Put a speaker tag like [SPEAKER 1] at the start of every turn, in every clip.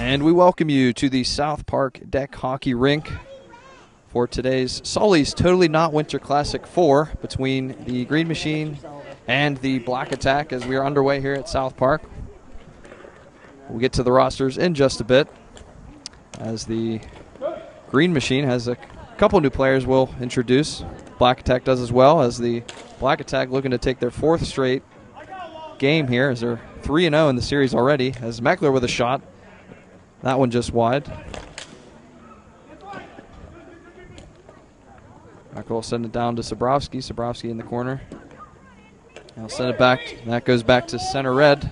[SPEAKER 1] And we welcome you to the South Park Deck Hockey Rink for today's Sully's Totally Not Winter Classic 4 between the Green Machine and the Black Attack as we are underway here at South Park. We'll get to the rosters in just a bit as the Green Machine has a couple new players we'll introduce. Black Attack does as well, as the Black Attack looking to take their fourth straight game here as they're 3-0 in the series already, as Meckler with a shot. That one just wide. Meckler will send it down to Sabrowski. Sabrowski in the corner. I'll send it back. That goes back to center red.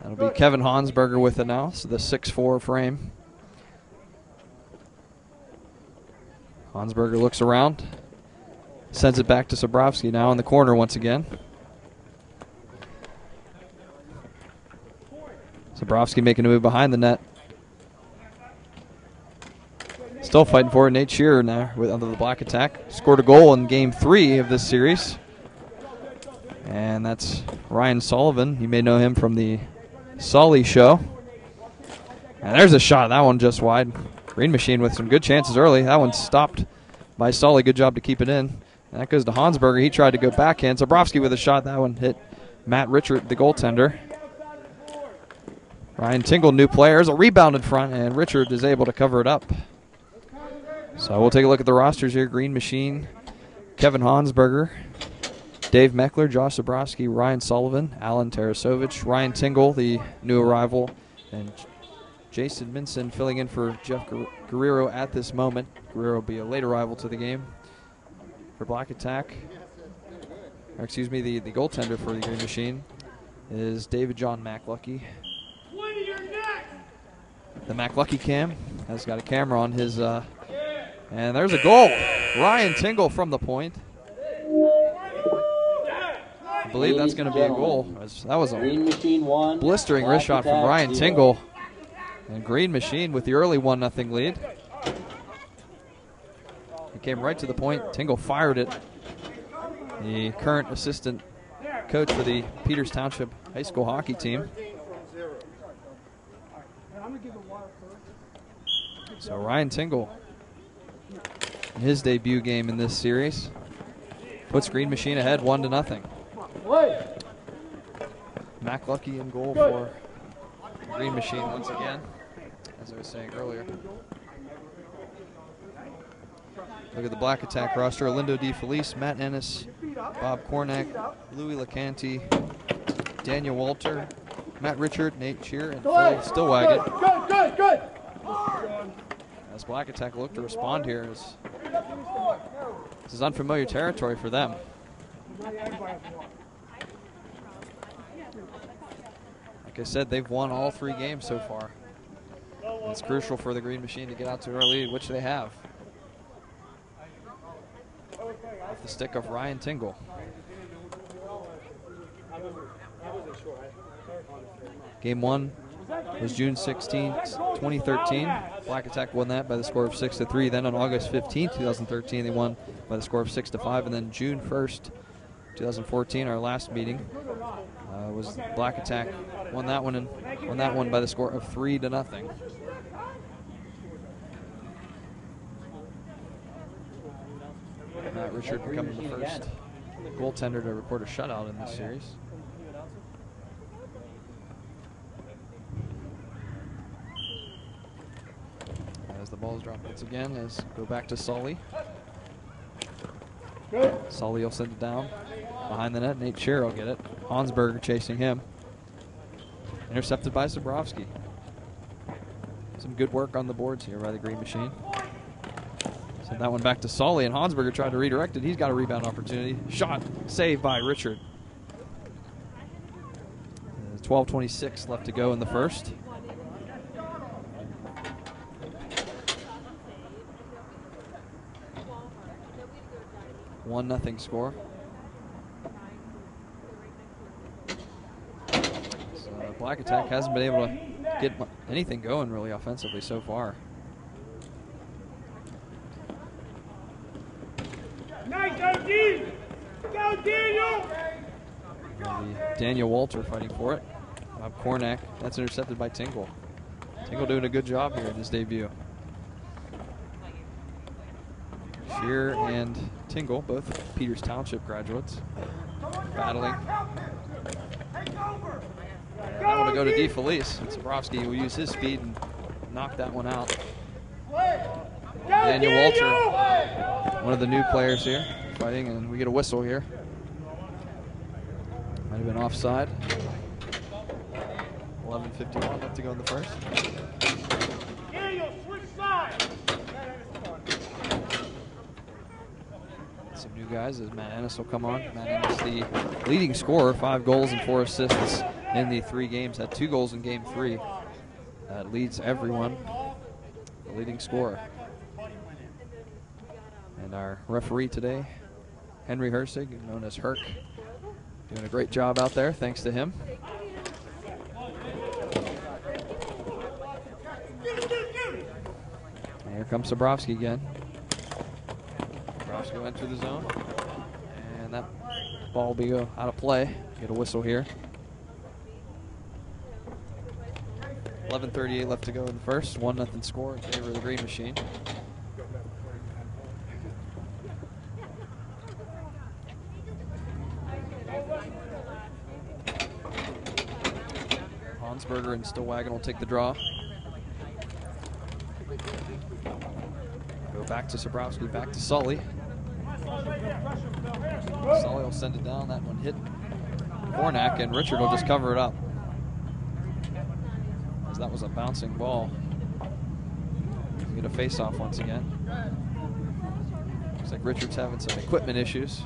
[SPEAKER 1] That'll be Kevin Hansberger with it now, so the 6'4" frame. Hansberger looks around. Sends it back to Sabrowski now in the corner once again. Sabrowski making a move behind the net. Still fighting for it. Nate Shearer now under the Black Attack. Scored a goal in Game 3 of this series. And that's Ryan Sullivan. You may know him from the Sully show. And there's a shot. That one just wide. Green Machine with some good chances early. That one stopped by Sully. Good job to keep it in. And that goes to Hansberger. He tried to go backhand. Sabrowski with a shot. That one hit Matt Richard, the goaltender. Ryan Tingle, new player. There's a rebound in front, and Richard is able to cover it up. So we'll take a look at the rosters here. Green Machine, Kevin Hansberger, Dave Meckler, Josh Sabrowski, Ryan Sullivan, Alan Tarasovich, Ryan Tingle, the new arrival, and Jason Minson filling in for Jeff Guerrero at this moment. Guerrero will be a late arrival to the game. For Black Attack, or excuse me, the goaltender for the Green Machine is David John McLucky. The McLucky cam has got a camera on his, and there's a goal. Ryan Tingle from the point. I believe that's going to be a goal. That was a blistering wrist shot from Ryan Tingle. And Green Machine with the early 1-0 lead. He came right to the point. Tingle fired it. The current assistant coach for the Peters Township High School hockey team. So Ryan Tingle, in his debut game in this series, puts Green Machine ahead 1-0. McLucky in goal for Green Machine once again, as I was saying earlier. Look at the Black Attack roster: Lindo D. Felice, Matt Ennis, Bob Kornak, Louis LeCanty, Daniel Walter, Matt Richard, Nate Shearer, and Phil Stillwagon. Good. As Black Attack look to respond here, as this is unfamiliar territory for them. Like I said, they've won all 3 games so far. It's crucial for the Green Machine to get out to an early lead, which they have. Off the stick of Ryan Tingle. Game 1 was June 16, 2013. Black Attack won that by the score of 6-3. Then on August 15, 2013, they won by the score of 6-5. And then June 1st, 2014, our last meeting, was Black Attack won that one by the score of 3-0. Matt Richard becoming the first goaltender to record a shutout in this series. As the ball's dropped once again, as go back to Sully. Sully will send it down behind the net. Nate Shearer will get it. Hansberger chasing him. Intercepted by Sabrowski. Some good work on the boards here by the Green Machine. Send that one back to Sully, and Hansberger tried to redirect it. He's got a rebound opportunity. Shot saved by Richard. 12:26 left to go in the first. One-0 score. So Black Attack hasn't been able to get anything going really offensively so far. Daniel Walter fighting for it. of Cornack. That's intercepted by Tingle. Tingle doing a good job here in his debut. Shear and Tingle, both Peters Township graduates, battling. And that one will go to DeFelice. And Sabrowski will use his speed and knock that one out. Daniel Walter, one of the new players here, fighting, and we get a whistle here. Might have been offside. 11:51 left to go in the first. Some new guys as Matt Ennis will come on. Matt Ennis, the leading scorer, 5 goals and 4 assists in the 3 games. Had 2 goals in game 3. That leads everyone. The leading scorer. And our referee today, Henry Hersig, known as Herc, doing a great job out there. Thanks to him. And here comes Sabrowski again. Sabrowski went through the zone, and that ball will be out of play. Get a whistle here. 11:38 left to go in the first. 1-0 score in favor of the Green Machine. Hansberger and Stillwagon will take the draw. Go back to Sabrowski, back to Sully. Sully will send it down. That one hit Cornack, and Richard will just cover it up. As that was a bouncing ball. We get a face-off once again. Looks like Richard's having some equipment issues.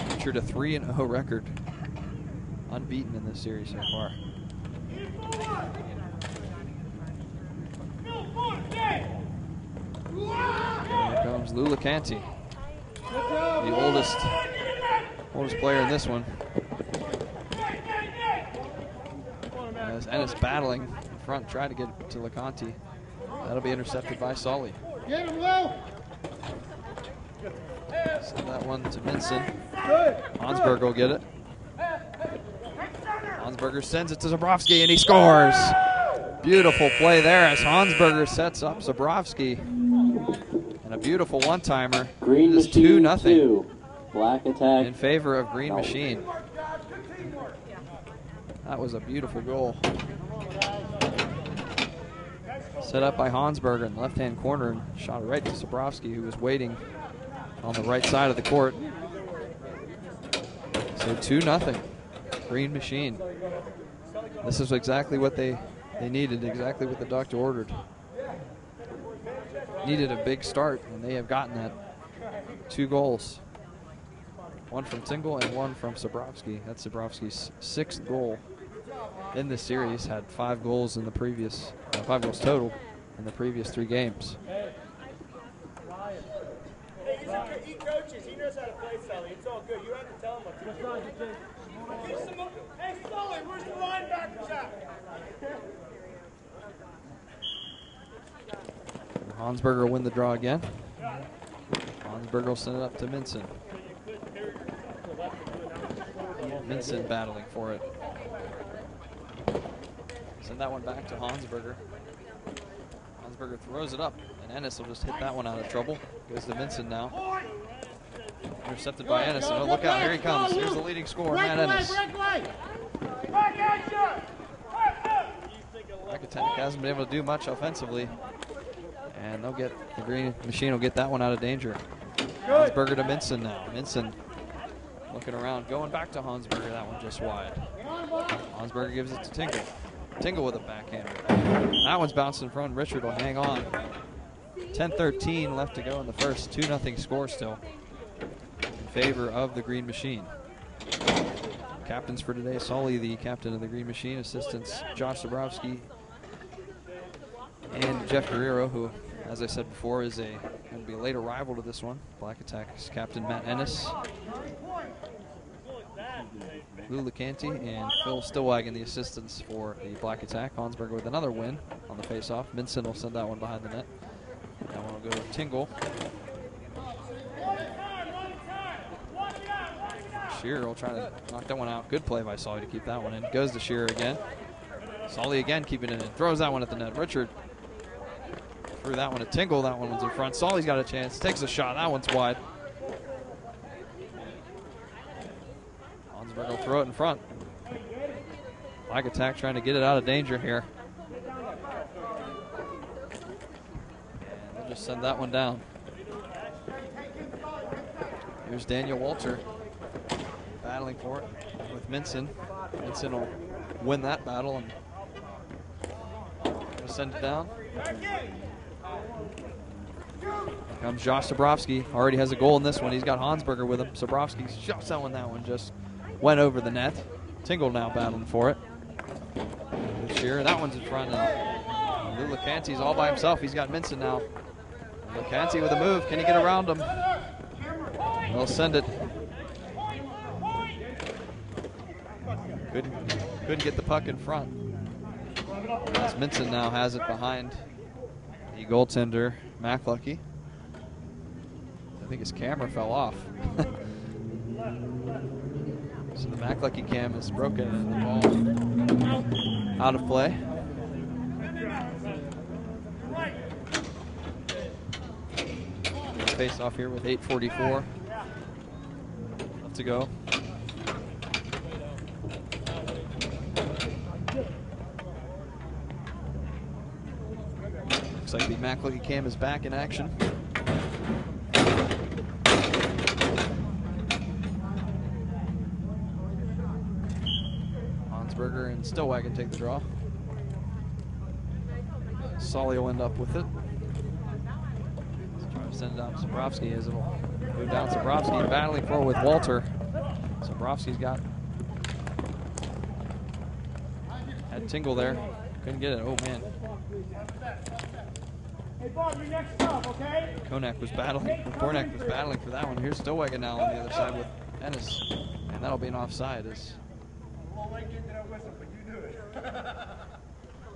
[SPEAKER 1] Richard, a 3-0 record. Unbeaten in this series so far. Here comes Lula Canty, the oldest player in this one. As Ennis battling in front, trying to get it to LeConte. That'll be intercepted by Sully.
[SPEAKER 2] Get him, Lou!
[SPEAKER 1] Send that one to Minson. Hansberger will get it. Hansberger sends it to Sabrowski, and he scores. Beautiful play there as Hansberger sets up Sabrowski. And a beautiful one-timer.
[SPEAKER 3] Green
[SPEAKER 1] It is
[SPEAKER 3] Machine
[SPEAKER 1] 2-0
[SPEAKER 3] 2. Black Attack
[SPEAKER 1] in favor of Green Machine. That was a beautiful goal. Set up by Hansberger in the left-hand corner and shot it right to Sabrowski, who was waiting on the right side of the court. So 2-0. Green Machine. This is exactly what they needed, exactly what the doctor ordered. Needed a big start, and they have gotten that. 2 goals. 1 from Tingle and 1 from Sabrowski. That's Sabrowski's 6th goal in this series. Had 5 goals in the previous, 5 goals total in the previous 3 games.
[SPEAKER 4] He coaches. He knows how to play, Sully. It's all good. You don't have to tell him what to do. Hey, Sully, where's the linebackers at?
[SPEAKER 1] Hansberger will win the draw again. Hansberger will send it up to Minson. Minson battling for it. Send that one back to Hansberger. Hansberger throws it up, and Ennis will just hit that one out of trouble. Goes to Minson now. Intercepted by Ennis. Oh, look out, here he comes. Here's the leading scorer, Matt Ennis. Black Attack hasn't been able to do much offensively. And they'll get, the Green Machine will get that one out of danger. Hansberger to Minson now. Minson looking around, going back to Hansberger. That one just wide. Hansberger gives it to Tingle. Tingle with a backhander. That one's bounced in front. Richard will hang on. 10:13 left to go in the first. 2-0 score still in favor of the Green Machine. Captains for today: Sully, the captain of the Green Machine. Assistants: Josh Sabrowski and Jeff Guerrero, who, as I said before, is going to be a late arrival to this one. Black Attack's captain Matt Ennis, Lou LeCanty, and Phil Stillwagon, the assistants for the Black Attack. Hansberger with another win on the face-off. Minson will send that one behind the net. That one will go to Tingle. Shearer will try to knock that one out. Good play by Solly to keep that one in. Goes to Shearer again. Solly again keeping it in. Throws that one at the net. Richard threw that one to Tingle. That one was in front. Solly's got a chance. Takes a shot. That one's wide. Hansberger will throw it in front. Black Attack trying to get it out of danger here. And they'll just send that one down. Here's Daniel Walter battling for it with Minson. Minson will win that battle and send it down. Comes Josh Sobrowski. Already has a goal in this one. He's got Hansberger with him. Sobrowski shots that one. That one just went over the net. Tingle now battling for it. Shearer, that one's in front. And Lou LeCanty's all by himself. He's got Minson now. LeCanty with a move. Can he get around him? They'll send it. Couldn't get the puck in front. As Minson now has it behind the goaltender, McLucky. I think his camera fell off. So the McLucky cam is broken and the ball out of play. Face off here with 8:44 left to go. Looks like the McLucky cam is back in action. Hansberger and Stillwagon take the draw. Solly will end up with it. Trying to send it down to Sobrowski as it'll move down. Sobrowski battling for it with Walter. Sobrowski's got had Tingle there. Couldn't get it. Oh man.
[SPEAKER 4] Hey Bob, your next stop, okay?
[SPEAKER 1] Kornak was battling for that one. Here's Stillwagon now on the other side with Ennis. And that'll be an offside as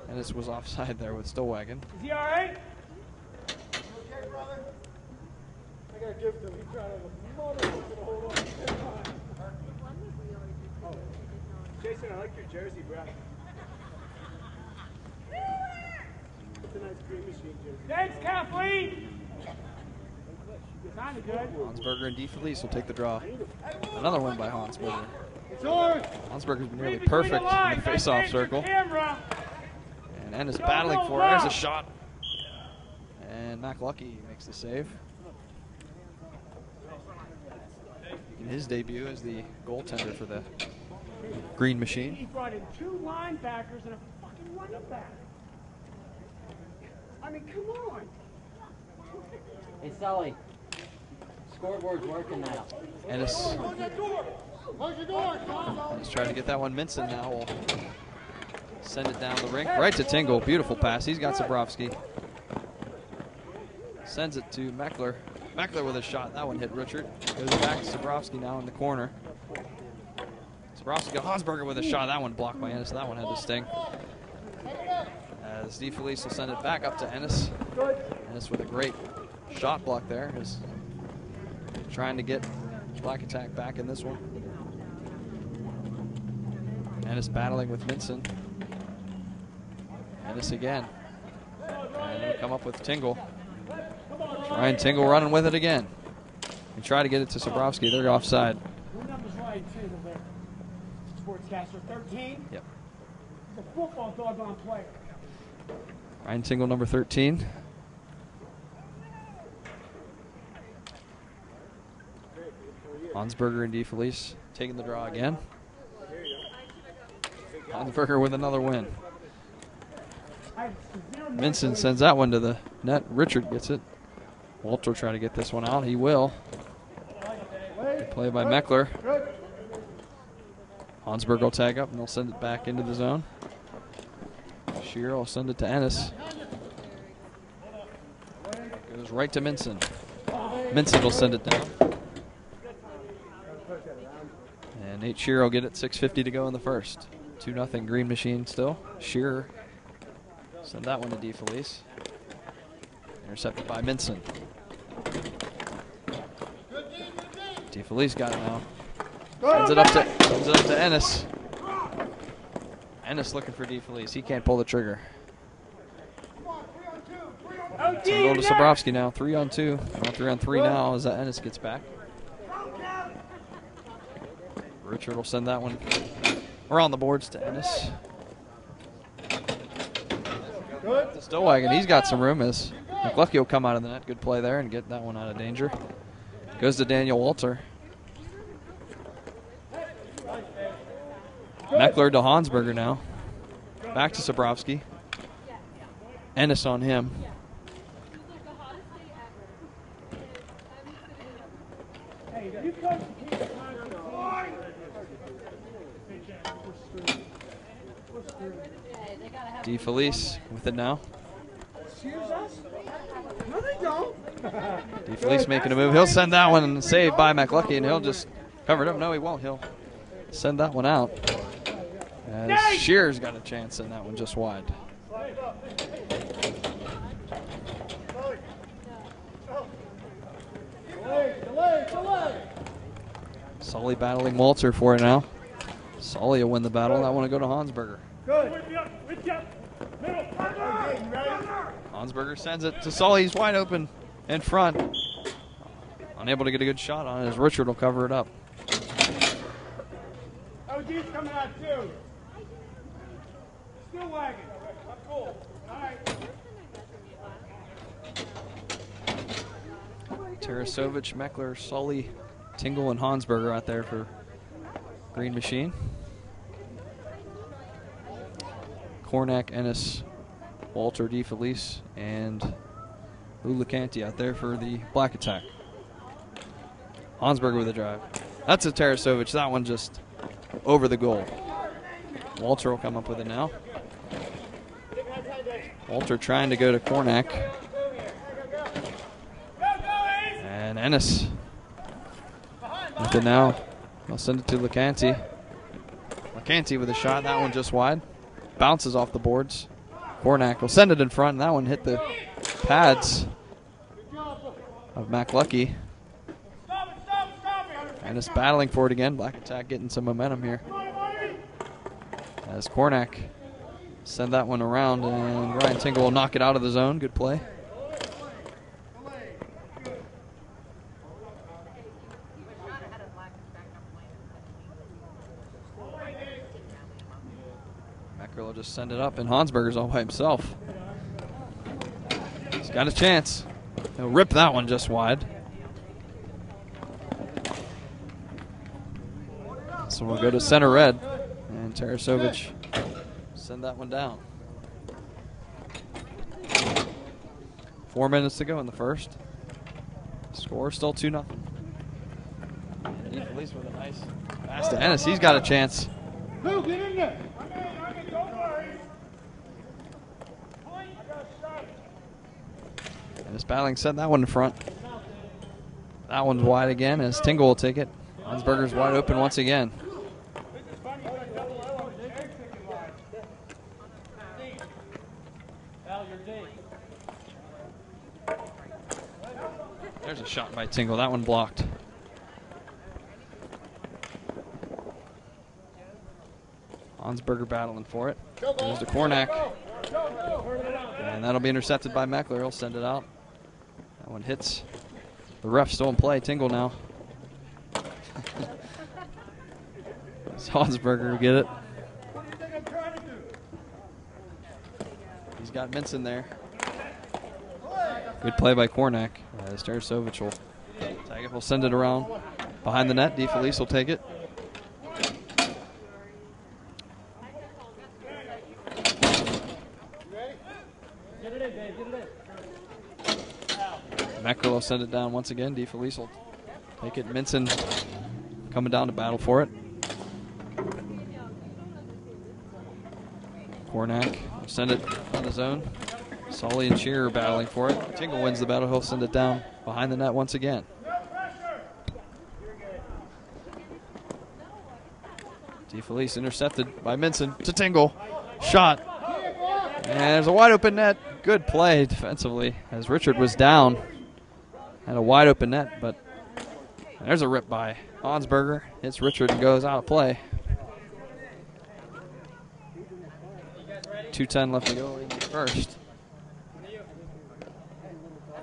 [SPEAKER 1] Ennis was offside there with Stillwagon.
[SPEAKER 4] Is he all right? Okay, brother? I got a gift to him. He's trying to hold on. Oh. Jason, I like your jersey, bro. It's a nice green machine jersey. Thanks, Kathleen! You sounded good.
[SPEAKER 1] Hansberger and DeFelice will take the draw. Another one by Hansberger.
[SPEAKER 4] It's yours.
[SPEAKER 1] Hansberger's been nearly perfect in the face-off circle. And Ennis battling for it. There's a shot. And McLucky makes the save. In his debut as the goaltender for the Green Machine.
[SPEAKER 4] He brought in 2 linebackers and a fucking running back. I mean, come on.
[SPEAKER 3] Hey, Sully. Scoreboard's working now.
[SPEAKER 1] Ennis.
[SPEAKER 4] Close that door. Close your door.
[SPEAKER 1] He's trying to get that one. Minson now will send it down the rink. Right to Tingle. Beautiful pass. He's got Sobrowski. Sends it to Meckler. Meckler with a shot. That one hit Richard. Goes back to Sobrowski now in the corner. Sobrowski got Hansberger with a shot. That one blocked by Ennis. That one had to sting. As DeFelice will send it back up to Ennis. Ennis with a great shot block there. Is trying to get Black Attack back in this one. Ennis battling with Minson. Ennis again. And he'll come up with Tingle. Ryan Tingle running with it again. And try to get it to Sobrowski. They're offside.
[SPEAKER 4] Who number's right, too, there? Sportscaster 13?
[SPEAKER 1] Yep.
[SPEAKER 4] He's a football doggone player.
[SPEAKER 1] Ryan Tingle, number 13. Hansberger and DeFelice taking the draw again. Hansberger with another win. Minson sends that one to the net. Richard gets it. Walter trying to get this one out. He will. Good play by Meckler. Hansberger will tag up and they'll send it back into the zone. Shearer will send it to Ennis. Goes right to Minson. Minson will send it down. And Nate Shearer will get it. 6:50 to go in the first. 2-0 Green Machine still. Shearer send that one to DeFelice. Intercepted by Minson. DeFelice got it now. Sends it up to Ennis. Ennis looking for DeFelice. He can't pull the trigger. Tingle to Sobrowski now. 3-on-2. Well, 3-on-3 now as Ennis gets back. Richard will send that one around the boards to Ennis. To Stillwagon, he's got some room as McLucky will come out of the net. Good play there and get that one out of danger. Goes to Daniel Walter. Meckler to Hansberger now. Back to Sobrowski. Ennis on him. DeFelice with it now. DeFelice making a move. He'll send that one and saved by McLucky, and he'll just cover it up. No, he won't. He'll send that one out. As Shears got a chance in that one just wide. Sully battling Walter for it now. Sully will win the battle. That one will go to Hansberger. Hansberger sends it to Sully. He's wide open in front. Unable to get a good shot on it as Richard will cover it up.
[SPEAKER 4] OG's coming out too. Still wagging. I'm cool. All right.
[SPEAKER 1] Tarasovich, Meckler, Sully, Tingle, and Hansberger out there for Green Machine. Cornack, Ennis, Walter, DeFelice, and Ulucanti out there for the Black Attack. Hansberger with a drive. That's a Tarasovich. That one just over the goal. Walter will come up with it now. Walter trying to go to Cornack. And Ennis with it now. I'll send it to Lucanti. Lucanti with a shot. That one just wide. Bounces off the boards. Cornack will send it in front, and that one hit the pads of McLucky. And it's battling for it again. Black Attack getting some momentum here. As Cornack send that one around, and Ryan Tingle will knock it out of the zone. Good play. Meckler will just send it up, and Hansberger's all by himself. He's got a chance. He'll rip that one just wide. So we'll go to center red, and Tarasovich send that one down. 4 minutes to go in the first. Score still 2-0. DeFelice with a nice pass to Ennis. He's got a chance.
[SPEAKER 4] Who get in there?
[SPEAKER 1] Ennis battling, sent that one in front. That one's wide again as Tingle will take it. Hansberger's wide open once again. There's a shot by Tingle. That one blocked. Hansberger battling for it. There's the Cornack. And that'll be intercepted by Meckler. He'll send it out. That one hits. The ref still in play. Tingle now. Hansberger will get it. He's got Minson there. Good play by Cornack. Starosovich will tag it. We'll send it around behind the net. DeFelice will take it. Meckler will send it down once again. DeFelice will take it. Minson coming down to battle for it. Cornack will send it on his own. Sully and Shearer battling for it. Tingle wins the battle. He'll send it down behind the net once again. DeFelice intercepted by Minson to Tingle. Shot. And there's a wide open net. Good play defensively as Richard was down. Had a wide open net, but there's a rip by Hansberger hits Richard and goes out of play. 2:10 left to go in the first.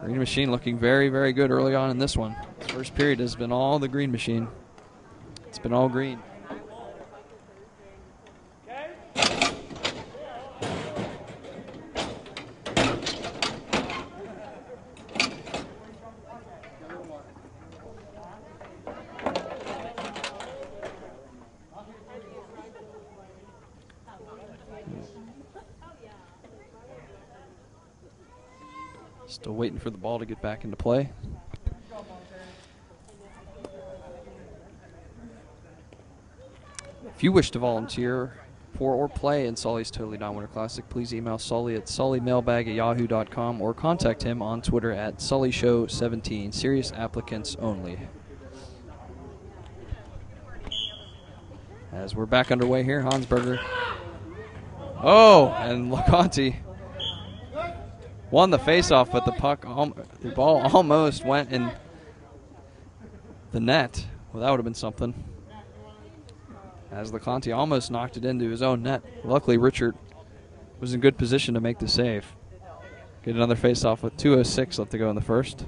[SPEAKER 1] Green Machine looking very, very good early on in this one. This first period has been all the Green Machine. It's been all green. Still waiting for the ball to get back into play. If you wish to volunteer for or play in Sully's Totally Non-Winter Classic, please email Sully at sullymailbag@yahoo.com or contact him on Twitter at SullyShow17. Serious applicants only. As we're back underway here, Hansberger. Oh, and LeConte won the faceoff, but the ball almost went in the net. Well, that would have been something. As LeConte almost knocked it into his own net. Luckily, Richard was in good position to make the save. Get another faceoff with 2:06 left to go in the first.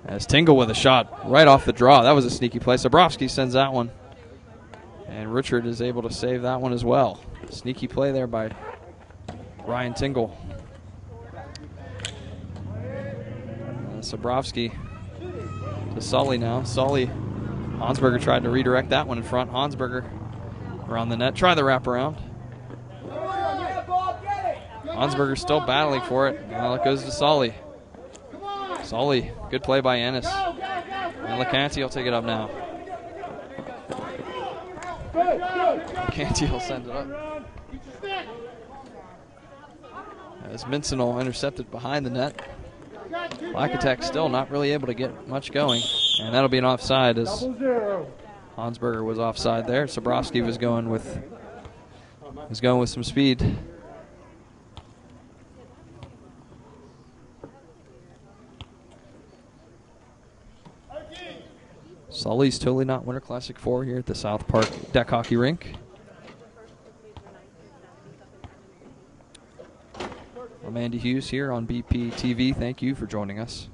[SPEAKER 1] As Tingle with a shot right off the draw. That was a sneaky play. Zabrowski sends that one. And Richard is able to save that one as well. Sneaky play there by Ryan Tingle. Zabrowski to Sully now. Sully, Hansberger tried to redirect that one in front. Hansberger around the net. Try the wraparound. Hansberger still battling for it. Well, it goes to Sully. Sully, good play by Ennis. And LeConte will take it up now. LeConte will send it up. As Minson will intercept it behind the net. Black Attack still not really able to get much going. And that'll be an offside as Hansberger was offside there. Zabrowski was going with some speed. Sully's Totally Not Winter Classic 4 here at the South Park Deck Hockey Rink. I'm Andy Hughes here on BP TV. Thank you for joining us.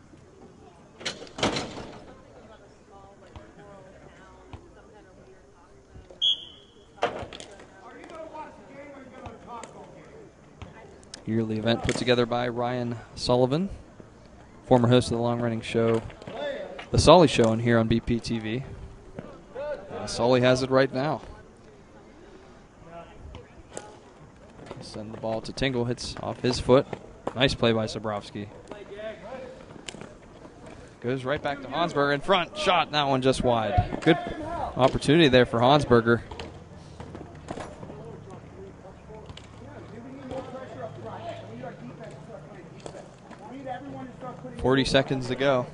[SPEAKER 1] Yearly event put together by Ryan Sullivan, former host of the long-running show, The Sully Show, and here on BP TV. Sully has it right now. Send the ball to Tingle, hits off his foot. Nice play by Zabrowski. Goes right back to Hansberger in front. Shot, that one just wide. Good opportunity there for Hansberger. 40 seconds to go.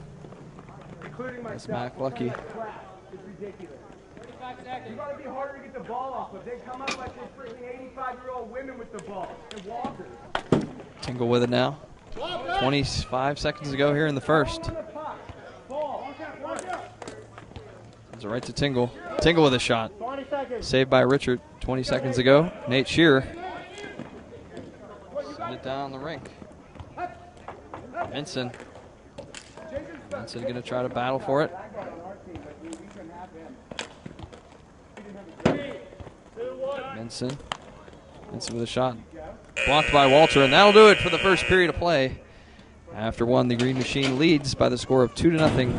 [SPEAKER 1] That's Mac Lucky.
[SPEAKER 4] You gotta be harder to get the ball off, but they come up like they're freaking 85-year-old women with the ball. They're walkers.
[SPEAKER 1] Tingle with it now. 25 seconds to go here in the first. Sends it right to Tingle. Tingle with a shot. Saved by Richard. 20 seconds ago. Nate Shearer. Send it down the rink. Minson. Minson going to try to battle for it. Minson with a shot. Blocked by Walter, and that'll do it for the first period of play. After one, the Green Machine leads by the score of 2-0.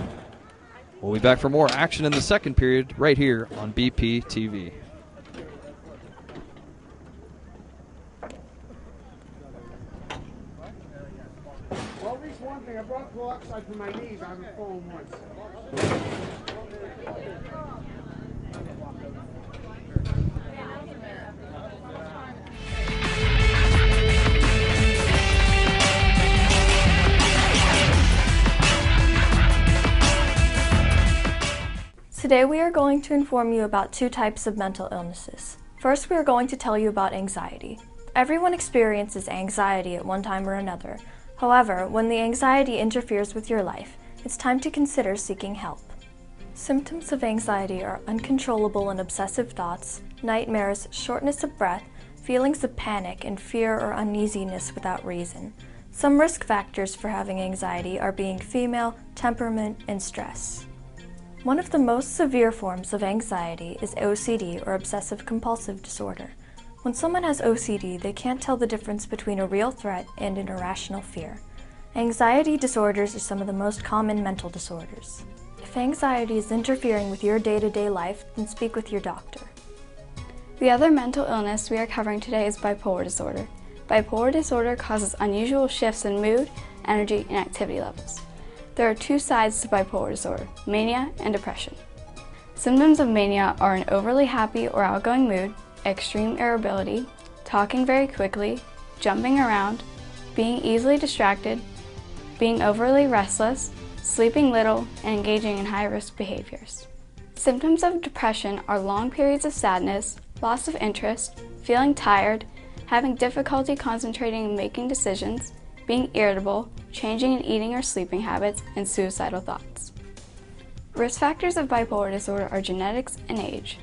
[SPEAKER 1] We'll be back for more action in the second period right here on BP TV.
[SPEAKER 4] Well, at least one thing, I brought peroxide for my knees. I haven't fallen once.
[SPEAKER 2] Today we are going to inform you about two types of mental illnesses. First, we are going to tell you about anxiety. Everyone experiences anxiety at one time or another. However, when the anxiety interferes with your life, it's time to consider seeking help. Symptoms of anxiety are uncontrollable and obsessive thoughts, nightmares, shortness of breath, feelings of panic, and fear or uneasiness without reason. Some risk factors for having anxiety are being female, temperament, and stress. One of the most severe forms of anxiety is OCD, or obsessive-compulsive disorder. When someone has OCD, they can't tell the difference between a real threat and an irrational fear. Anxiety disorders are some of the most common mental disorders. If anxiety is interfering with your day-to-day life, then speak with your doctor.
[SPEAKER 5] The other mental illness we are covering today is bipolar disorder. Bipolar disorder causes unusual shifts in mood, energy, and activity levels. There are two sides to bipolar disorder, mania and depression. Symptoms of mania are an overly happy or outgoing mood, extreme irritability, talking very quickly, jumping around, being easily distracted, being overly restless, sleeping little, and engaging in high-risk behaviors. Symptoms of depression are long periods of sadness, loss of interest, feeling tired, having difficulty concentrating and making decisions, being irritable, changing in eating or sleeping habits, and suicidal thoughts. Risk factors of bipolar disorder are genetics and age.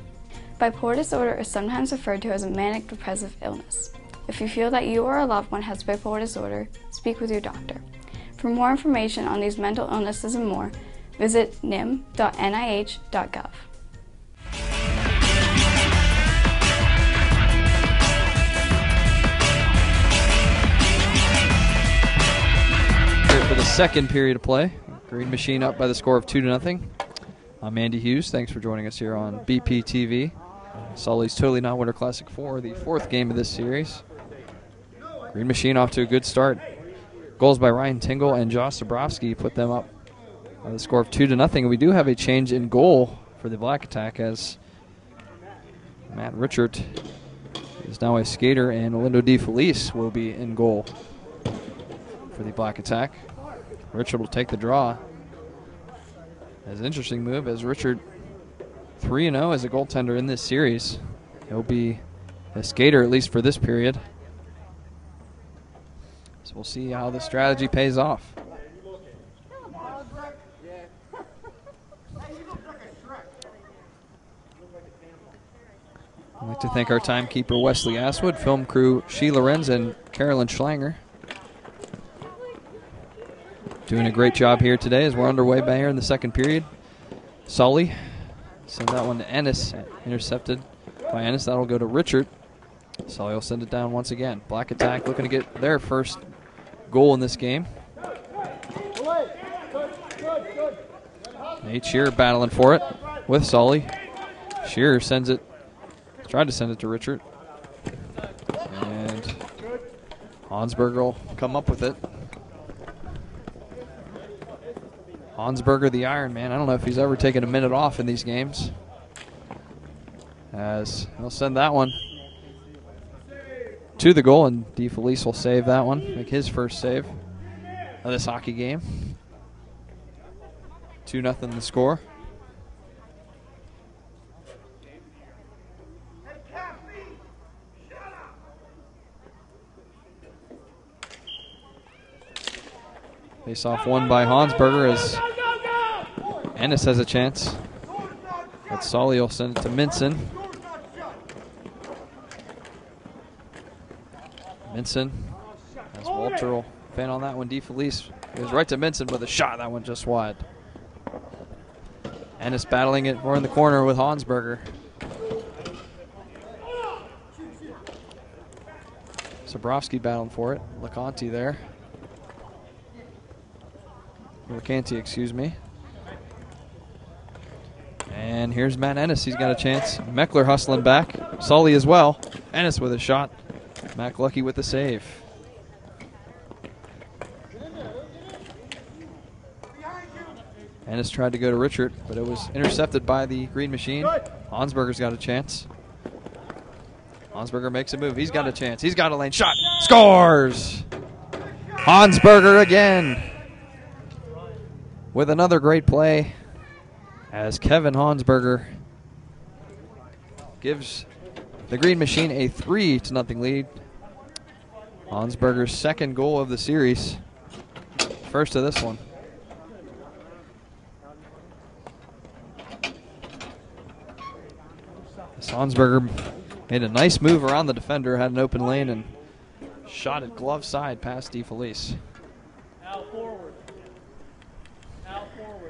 [SPEAKER 5] Bipolar disorder is sometimes referred to as a manic depressive illness. If you feel that you or a loved one has bipolar disorder, speak with your doctor. For more information on these mental illnesses and more, visit nim.nih.gov.
[SPEAKER 1] For the second period of play, Green Machine up by the score of 2-0. I'm Andy Hughes. Thanks for joining us here on BPTV. Sully's Totally Not Winter Classic 4, the fourth game of this series. Green Machine off to a good start. Goals by Ryan Tingle and Josh Zabrowski put them up by the score of 2-0. We do have a change in goal for the Black Attack as Matt Richard is now a skater and Lindo DeFelice will be in goal for the Black Attack. Richard will take the draw. That's an interesting move as Richard 3-0 as a goaltender in this series. He'll be a skater at least for this period. So we'll see how the strategy pays off. I'd like to thank our timekeeper Wesley Aswood, film crew Sheila Renz and Carolyn Schlanger. Doing a great job here today as we're underway by here in the second period. Sully send that one to Ennis, intercepted by Ennis. That'll go to Richard. Sully will send it down once again. Black Attack looking to get their first goal in this game. Nate Shearer battling for it with Sully. Shearer sends it, tried to send it to Richard. And Hansberger will come up with it. Hansberger, the Iron Man. I don't know if he's ever taken a minute off in these games. As he'll send that one to the goal, and DeFelice will save that one, make his first save of this hockey game. 2-0 the score. Face off won by Hansberger as Ennis has a chance. But Sully will send it to Minson. Minson, as Walter will fan on that one. DeFelice goes right to Minson with a shot. That one just wide. Ennis battling it more in the corner with Hansberger. Zabrowski battling for it. LeConte there. Mercanti, excuse me. And here's Matt Ennis. He's got a chance. Meckler hustling back. Sully as well. Ennis with a shot. Mac Lucky with the save. Ennis tried to go to Richard, but it was intercepted by the Green Machine. Hansberger's got a chance. Hansberger makes a move. He's got a chance. He's got a lane shot. Scores! Hansberger again with another great play as Kevin Hansberger gives the Green Machine a 3-0 lead. Hansberger's second goal of the series. First of this one. Hansberger made a nice move around the defender, had an open lane, and shot it glove side past DeFelice.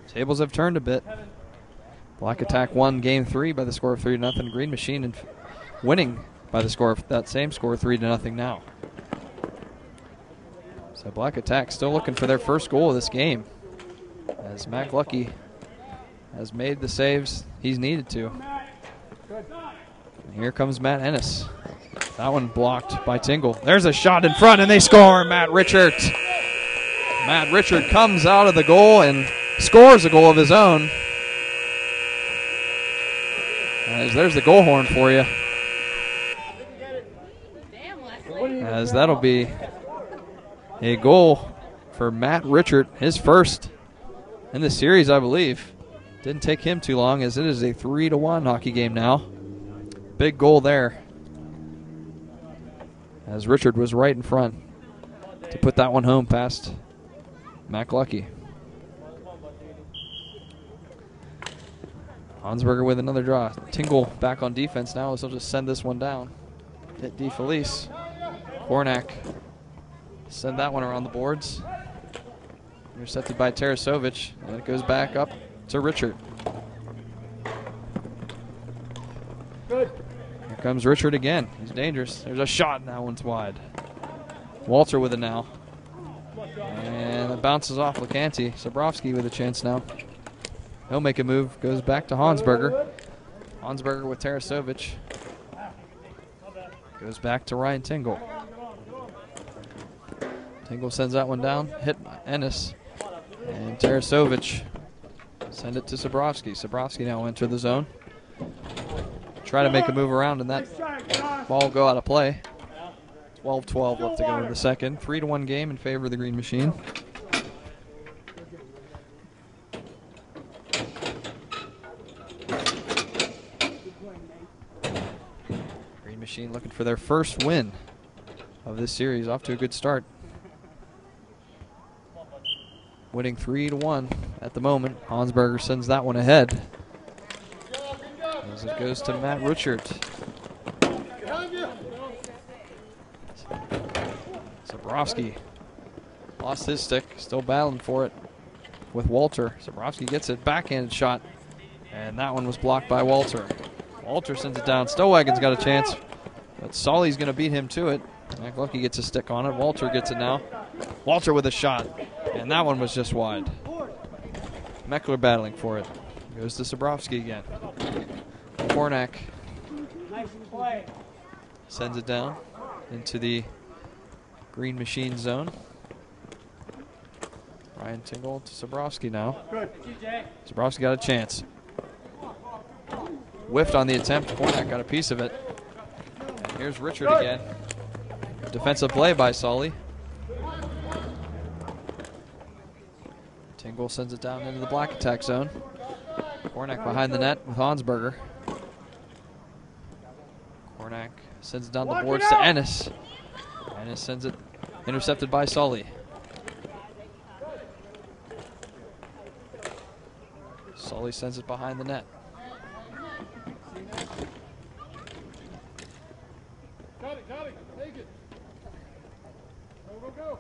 [SPEAKER 1] Tables have turned a bit. Black Attack won game 3 by the score of 3-0. Green Machine winning by the score of that same score, 3-0 now. So Black Attack still looking for their first goal of this game, as Mac Lucky has made the saves he's needed to. And here comes Matt Ennis. That one blocked by Tingle. There's a shot in front, and they score. Matt Richard. Matt Richard comes out of the goal and scores a goal of his own. As there's the goal horn for you. As that'll be a goal for Matt Richard, his first in the series, I believe. Didn't take him too long, as it is a 3-1 hockey game now. Big goal there, as Richard was right in front to put that one home past Mac Lucky. Hansberger with another draw. Tingle back on defense now, as he'll just send this one down. Hit DeFelice. Kornak send that one around the boards. Intercepted by Tarasovic, and it goes back up to Richard. Good. Here comes Richard again. He's dangerous. There's a shot, and that one's wide. Walter with it now. And it bounces off Lecanti. Zabrowski with a chance now. He'll make a move. Goes back to Hansberger. Hansberger with Tarasovic. Goes back to Ryan Tingle. Tingle sends that one down. Hit Ennis. And Tarasovic send it to Zabrowski. Zabrowski now enter the zone. Try to make a move around, and that ball will go out of play. 12-12 left to go in the second. 3-1 game in favor of the Green Machine. Green Machine looking for their first win of this series. Off to a good start. Winning 3-1 at the moment. Hansberger sends that one ahead, as it goes to Matt Richard. Zabrowski lost his stick, still battling for it with Walter. Zabrowski gets it, backhanded shot, and that one was blocked by Walter. Walter sends it down. Stillwagon's got a chance, but Solly's going to beat him to it. Mac Lucky gets a stick on it. Walter gets it now. Walter with a shot, and that one was just wide. Meckler battling for it. Goes to Zabrowski again. Kornak sends it down into the Green Machine zone. Ryan Tingle to Zabrowski now. Zabrowski got a chance. Whiffed on the attempt. Kornak got a piece of it. And here's Richard again. Defensive play by Solly. Tingle sends it down into the Black Attack zone. Kornak behind the net with Hansberger. Kornak sends it down the boards to Ennis. Ennis sends it intercepted by Solly. Solly sends it behind the net.
[SPEAKER 4] Got it, take it. Go.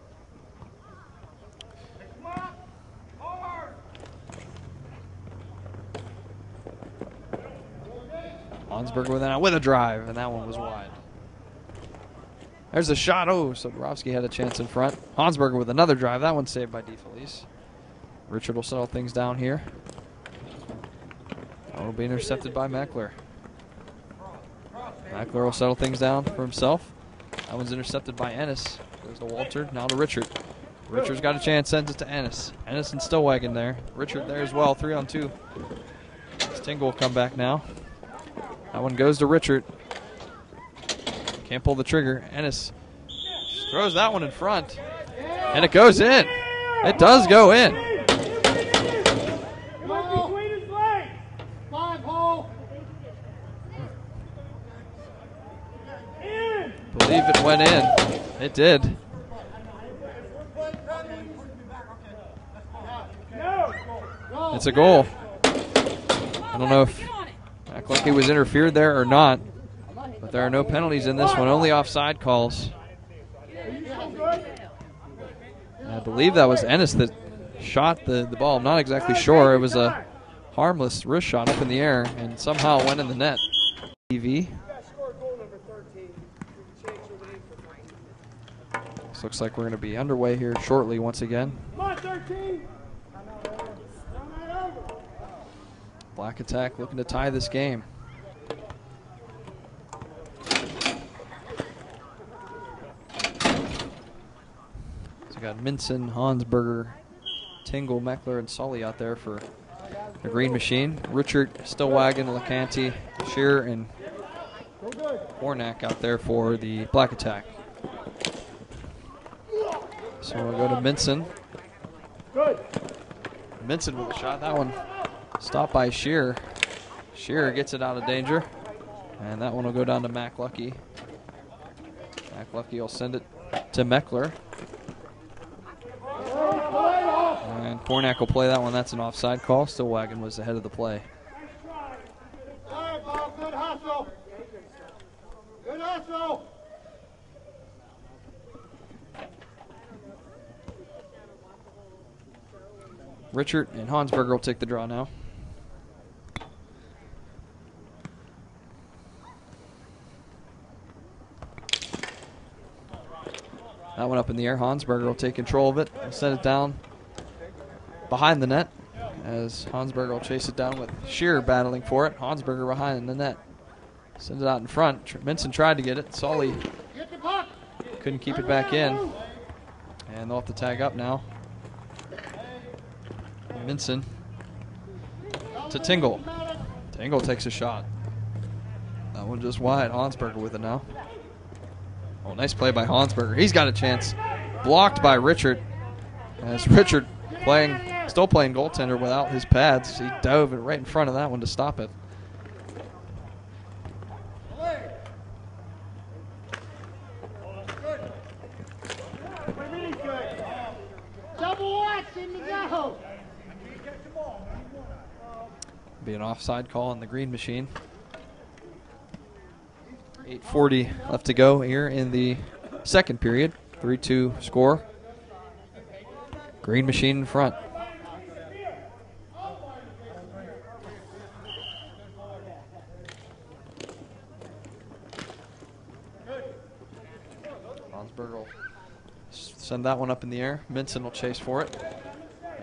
[SPEAKER 4] Come on, hard.
[SPEAKER 1] Hansberger with a drive, and that one was wide. There's a shot. Oh, Zabrowski had a chance in front. Hansberger with another drive. That one's saved by DeFelice. Richard will settle things down here. That will be intercepted by Meckler. Meckler will settle things down for himself. That one's intercepted by Ennis. Goes to Walter, now to Richard. Richard's got a chance, sends it to Ennis. Ennis and Stillwagon there. Richard there as well, 3-on-2. Tingle will come back now. That one goes to Richard. Can't pull the trigger. Ennis throws that one in front, and it goes in. It does go in. Believe it went in. It did. It's a goal. I don't know if McLucky was interfered there or not. But there are no penalties in this one, only offside calls. And I believe that was Ennis that shot the ball. I'm not exactly sure. It was a harmless wrist shot up in the air and somehow went in the net. TV. This looks like we're going to be underway here shortly once again. Black Attack looking to tie this game. So we got Minson, Hansberger, Tingle, Meckler, and Sully out there for the Green Machine. Richard, Stillwagon, LeCanty, Shearer, and Hornack out there for the Black Attack. So we'll go to Minson. Minson with a shot. That one stopped by Shearer. Shearer gets it out of danger. And that one will go down to McLucky. McLucky will send it to Meckler. And Hornack will play that one. That's an offside call. Stillwagon was ahead of the play.
[SPEAKER 4] Good hustle. Good hustle.
[SPEAKER 1] Richard and Hansberger will take the draw now. That one up in the air. Hansberger will take control of it and send it down behind the net as Hansberger will chase it down with Shearer battling for it. Hansberger behind the net. Sends it out in front. Minson tried to get it. Sully couldn't keep it back in. And they'll have to tag up now. Minson to Tingle. Tingle takes a shot. That one just wide. Hansberger with it now. Oh, nice play by Hansberger. He's got a chance. Blocked by Richard. As Richard still playing goaltender without his pads. He dove it right in front of that one to stop it. Be an offside call on the Green Machine. 8:40 left to go here in the second period. 3-2 score. Green Machine in front. Hansberger will send that one up in the air. Minson will chase for it.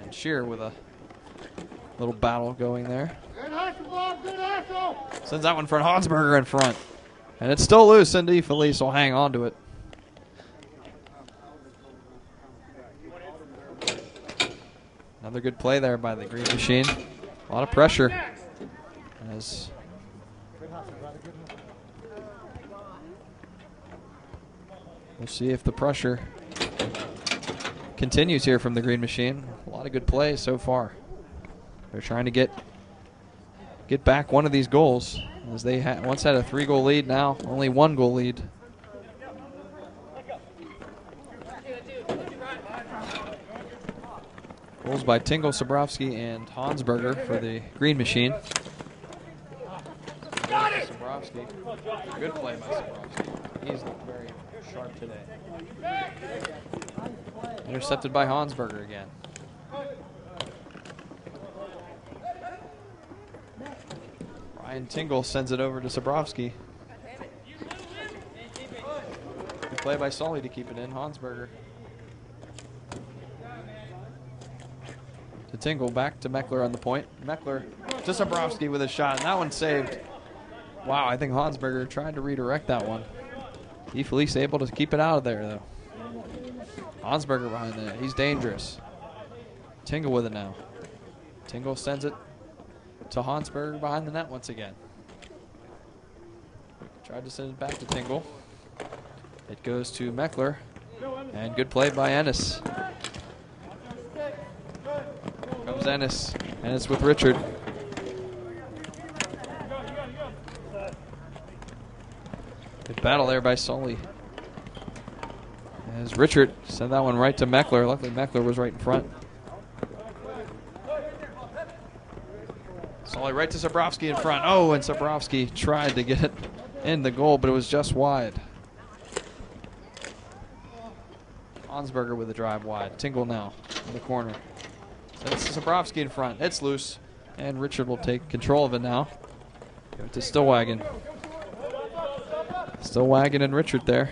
[SPEAKER 1] And Shearer with a little battle going there. Sends that one for Hansberger in front. And it's still loose. Cindy Felice will hang on to it. Another good play there by the Green Machine. A lot of pressure. As we'll see if the pressure continues here from the Green Machine. A lot of good plays so far. They're trying to get back one of these goals, as they once had a 3-goal lead, now only 1-goal lead. Goals by Tingle, Sobrowski, and Hansberger for the Green Machine. Sobrowski, good play by Sobrowski. He's very sharp today. Intercepted by Hansberger again. Ryan Tingle sends it over to Sobrowski. Good play by Sully to keep it in. Hansberger to Tingle, back to Meckler on the point. Meckler to Sobrowski with a shot, and that one saved. Wow, I think Hansberger tried to redirect that one. DeFelice able to keep it out of there, though. Hansberger behind the net. He's dangerous. Tingle with it now. Tingle sends it to Hansberger behind the net once again. Tried to send it back to Tingle. It goes to Meckler. And good play by Ennis. Comes Ennis. Ennis with Richard. Good battle there by Sully. As Richard sent that one right to Meckler. Luckily Meckler was right in front. Sully right to Zabrowski in front. Oh, and Zabrowski tried to get it in the goal, but it was just wide. Hansberger with a drive wide. Tingle now in the corner. Sends Zabrowski in front. It's loose, and Richard will take control of it now. Give it to Stillwagon. Stillwagon and Richard there.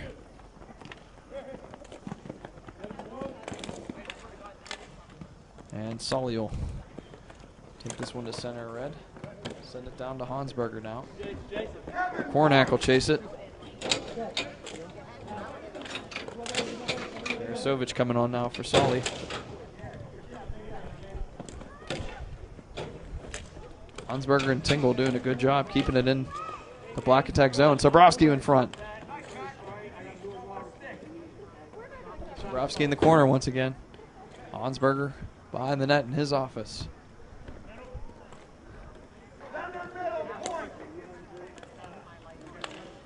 [SPEAKER 1] And Sully will take this one to center red. Send it down to Hansberger now. Kornak will chase it. Jarasovic coming on now for Sully. Hansberger and Tingle doing a good job keeping it in the black attack zone. Zabrowski in front. Zabrowski in the corner once again. Hansberger behind the net in his office.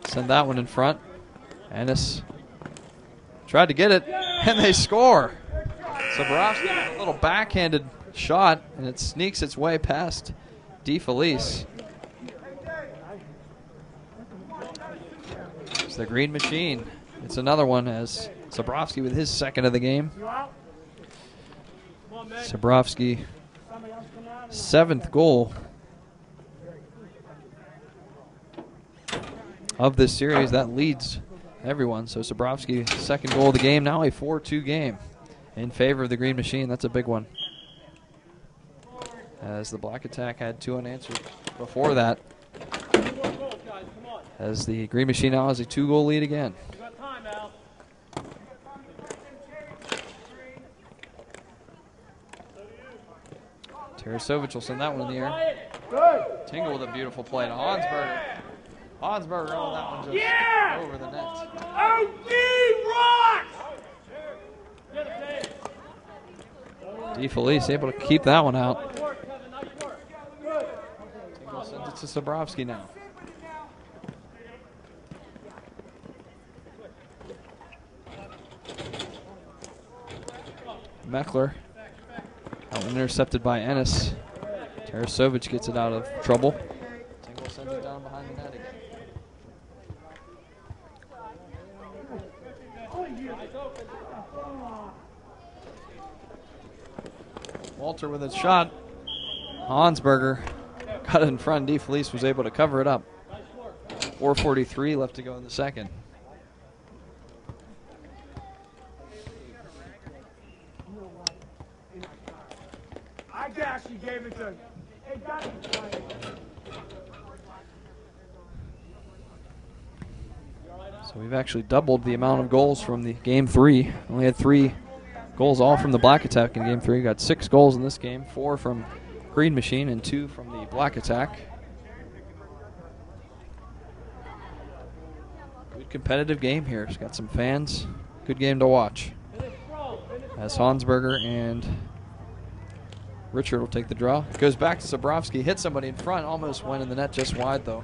[SPEAKER 1] Send that one in front. Ennis tried to get it, and they score. Zabrowski with a little backhanded shot, and it sneaks its way past DeFelice. It's the Green Machine. It's another one as Zabrowski with his second of the game. Zabrowski, 7th goal of this series. That leads everyone. So Zabrowski, 2nd goal of the game. Now a 4-2 game in favor of the Green Machine. That's a big one, as the Black Attack had 2 unanswered before that. As the Green Machine now has a 2-goal lead again. Tarasovic will send that one in the air. Tingle with a beautiful play to Hansberger. Hansberger, oh, that one just over the net. DeFelice able to keep that one out. Tingle sends it to Zabrowski now. Meckler. That one intercepted by Ennis. Tarasovic gets it out of trouble. Tingle sends it down behind the net again. Walter with a shot. Hansberger got it in front. DeFelice was able to cover it up. 4:43 left to go in the second.
[SPEAKER 4] She gave it to him. Hey,
[SPEAKER 1] so we've actually doubled the amount of goals from the game 3. Only had 3 goals all from the Black Attack in game 3. Got 6 goals in this game, 4 from Green Machine and 2 from the Black Attack. Good competitive game here. It's got some fans. Good game to watch. As Hansberger and Richard will take the draw. Goes back to Zabrowski. Hit somebody in front. Almost went in the net, just wide though.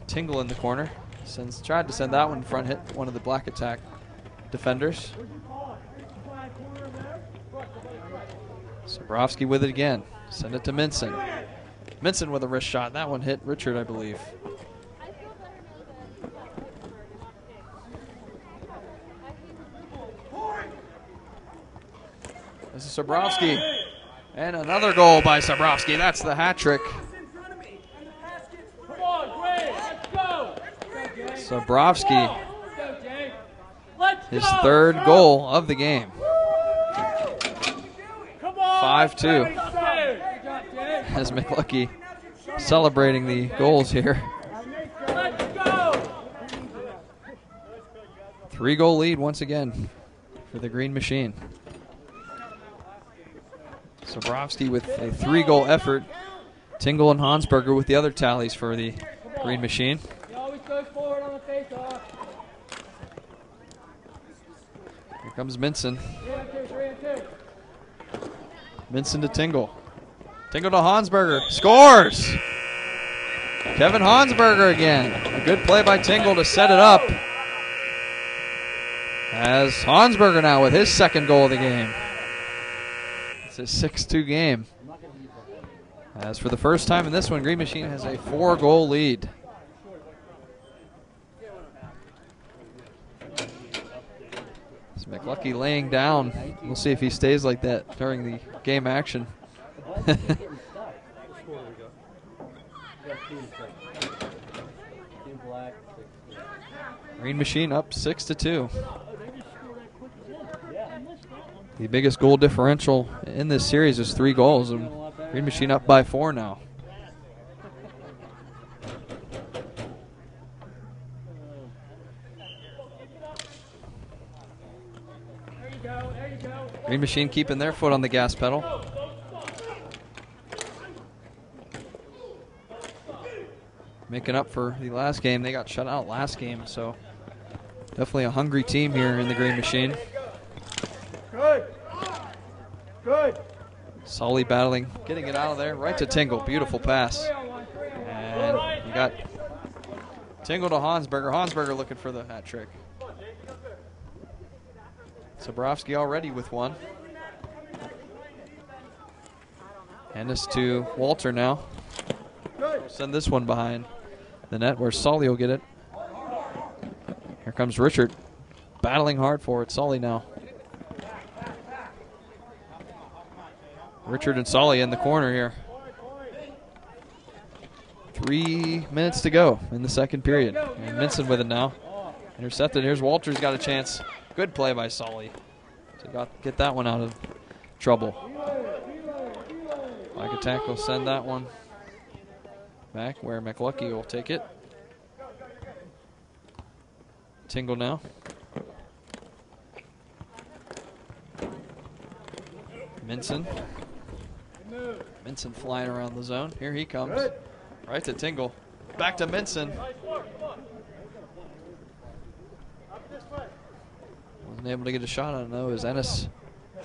[SPEAKER 1] Tingle in the corner. Tried to send that one in front. Hit one of the Black Attack defenders. Zabrowski with it again. Send it to Minson. Minson with a wrist shot. That one hit Richard, I believe. This is Zabrowski. And another goal by Zabrowski. That's the hat trick. Zabrowski, his 3rd goal of the game. 5-2. As McLucky celebrating the goals here. 3-goal lead once again for the Green Machine. Zabrowski with a 3-goal effort. Tingle and Hansberger with the other tallies for the Green Machine.
[SPEAKER 3] He always goes forward on the face-off.
[SPEAKER 1] Here comes Minson. Minson to Tingle. Tingle to Hansberger. Scores! Kevin Hansberger again. A good play by Tingle to set it up. As Hansberger now with his 2nd goal of the game. It's a 6-2 game. As for the first time in this one, Green Machine has a 4-goal lead. It's McLucky laying down. We'll see if he stays like that during the game action. Green Machine up 6-2. The biggest goal differential in this series is 3 goals, and Green Machine up by 4 now. Green Machine keeping their foot on the gas pedal. Making up for the last game. They got shut out last game, so definitely a hungry team here in the Green Machine.
[SPEAKER 4] Good. Good.
[SPEAKER 1] Sully battling, getting it out of there, right to Tingle. Beautiful pass. And you got Tingle to Hansberger. Hansberger looking for the hat trick. Sabrowski already with one. Ennis to Walter now. Send this one behind the net where Sully will get it. Here comes Richard, battling hard for it. Sully now. Richard and Sully in the corner here. 3 minutes to go in the second period. And Minson with it now. Intercepted. Here's Walter's got a chance. Good play by Sully to get that one out of trouble. Like attack will send that one back where McLucky will take it. Tingle now. Minson. Minson flying around the zone. Here he comes. Right to Tingle. Back to Minson. Wasn't able to get a shot on it though. Is Ennis.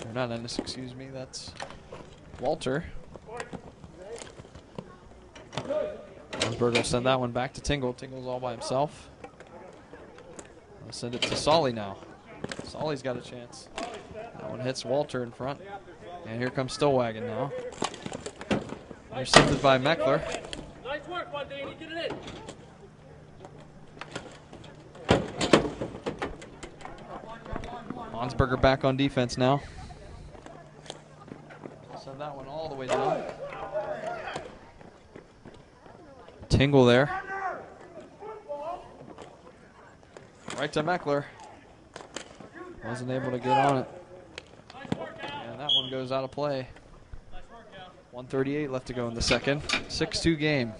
[SPEAKER 1] Or not Ennis, excuse me. That's Walter. Hansberger will send that one back to Tingle. Tingle's all by himself. I'll send it to Sully now. Sully's got a chance. That one hits Walter in front. And here comes Stillwagon now. Intercepted by Meckler.
[SPEAKER 3] Nice work, Mondini. Get it in.
[SPEAKER 1] Hansberger back on defense now. Send that one all the way down. Tingle there. Right to Meckler. Wasn't able to get on it. And that one goes out of play. 1:38 left to go in the second. 6-2 game.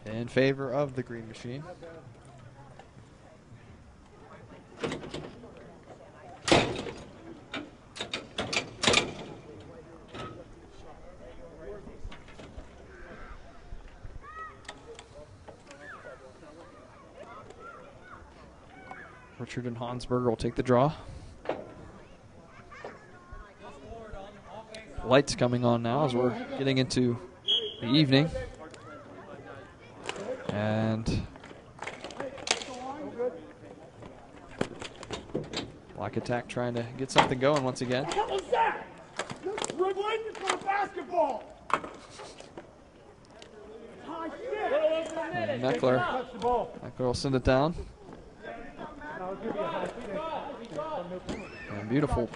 [SPEAKER 1] In favor of the Green Machine. Richard and Hansberger will take the draw. Lights coming on now as we're getting into the evening. And Black Attack trying to get something going once again.
[SPEAKER 4] What was that? Dribbling for basketball.
[SPEAKER 1] And Meckler will send it down. And beautiful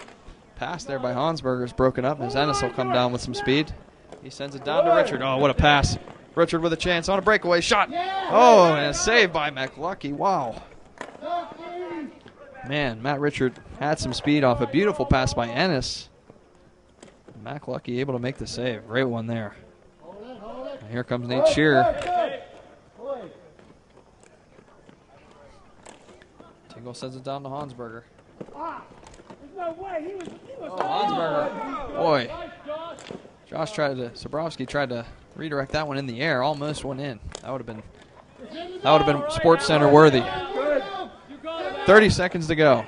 [SPEAKER 1] pass there by Hansberger is broken up as Ennis will come down with some speed. He sends it down to Richard. Oh, what a pass. Richard with a chance on a breakaway shot. Oh, and a save by McLucky. Wow. Man, Matt Richard had some speed off a beautiful pass by Ennis. McLucky able to make the save. Great one there. And here comes Nate Shearer. Tingle sends it down to Hansberger. Hansberger. Boy. Sabrowski tried to redirect that one in the air. Almost went in. That would have been Sports Center worthy. 30 seconds to go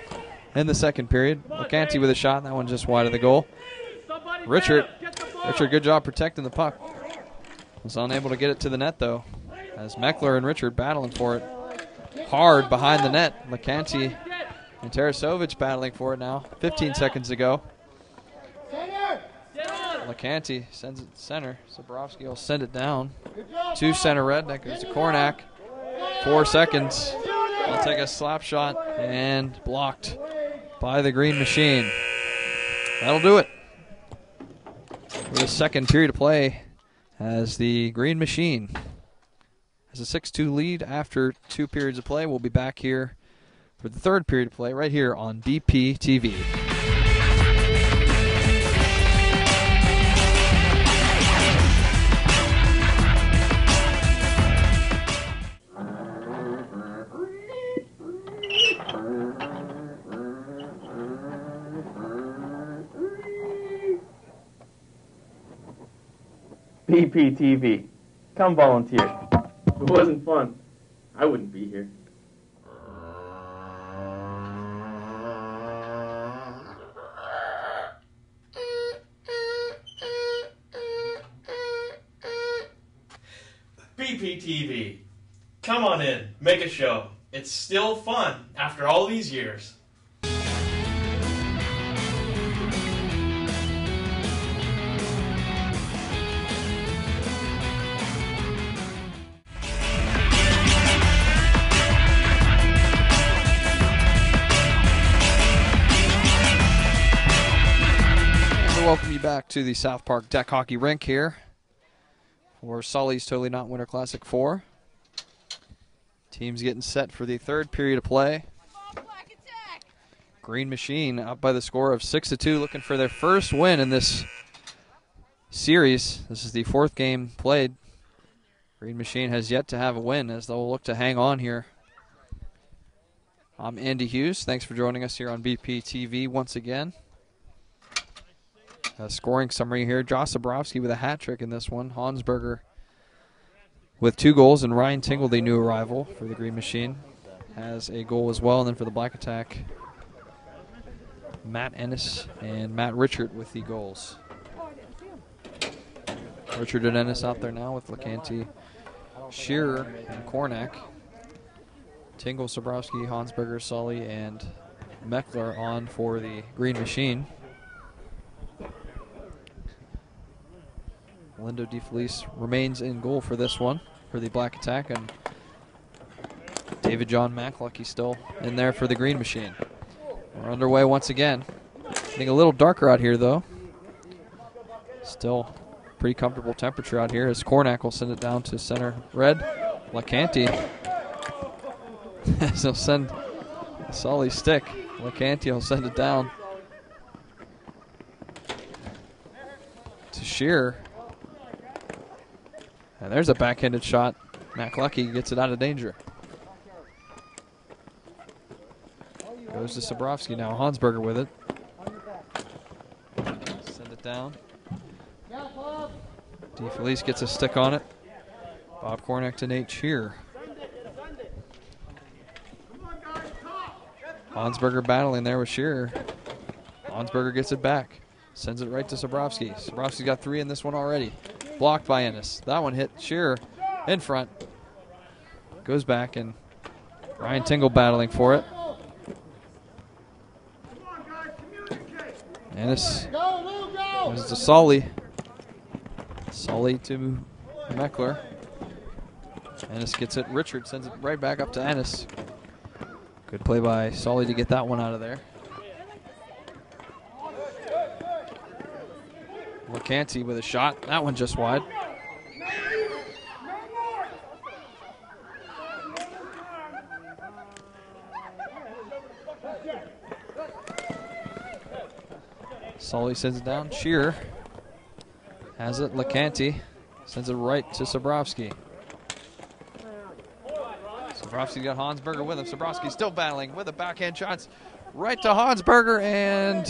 [SPEAKER 1] in the second period. LeCanty with a shot. That one just wide of the goal. Richard, good job protecting the puck. Was unable to get it to the net, though, as Meckler and Richard battling for it hard behind the net. LeCanty And Tarasovic battling for it now. 15 seconds to go. LeCanty sends it to center. Zabrowski will send it down to center red. That goes to Kornak. 4 seconds. He'll take a slap shot and blocked by the Green Machine. That'll do it. For the second period of play, as the Green Machine has a 6-2 lead after 2 periods of play. We'll be back here for the third period of play right here on BP TV.
[SPEAKER 6] BPTV. Come volunteer. If it wasn't fun, I wouldn't be here. BPTV. Come on in. Make a show. It's still fun after all these years.
[SPEAKER 1] Welcome you back to the South Park Deck Hockey Rink here for Sully's Totally Not Winter Classic 4. Teams getting set for the third period of play. Green Machine up by the score of 6-2, looking for their first win in this series. This is the fourth game played. Green Machine has yet to have a win as they'll look to hang on here. I'm Andy Hughes. Thanks for joining us here on BP TV once again. A scoring summary here. Josh Zabrowski with a hat trick in this one. Hansberger with 2 goals, and Ryan Tingle, the new arrival for the Green Machine, has a goal as well. And then for the Black Attack, Matt Ennis and Matt Richard with the goals. Richard and Ennis out there now with LeCanty, Shearer, and Kornak. Tingle, Zabrowski, Hansberger, Sully, and Meckler on for the Green Machine. Lindo DeFelice remains in goal for this one for the Black Attack, and David John McLucky still in there for the Green Machine. We're underway once again. Getting a little darker out here, though. Still pretty comfortable temperature out here as Kornak will send it down to center red. LeCanty he'll send a Sully stick. LeCanty will send it down to Shearer. And there's a backhanded shot. McLucky gets it out of danger. Goes to Zabrowski now. Hansberger with it. Send it down. DeFelice gets a stick on it. Bob Kornak to Nate Shearer. Hansberger battling there with Shearer. Hansberger gets it back. Sends it right to Zabrowski. Zabrowski's got 3 in this one already. Blocked by Ennis. That one hit Shearer in front. Goes back, and Ryan Tingle battling for it. Ennis goes to Sully. Sully to Meckler. Ennis gets it. Richard sends it right back up to Ennis. Good play by Sully to get that one out of there. LeCanty with a shot. That one just wide. Sully sends it down. Shearer has it. LeCanty sends it right to Zabrowski. Zabrowski got Hansberger with him. Zabrowski still battling with the backhand shots. Right to Hansberger, and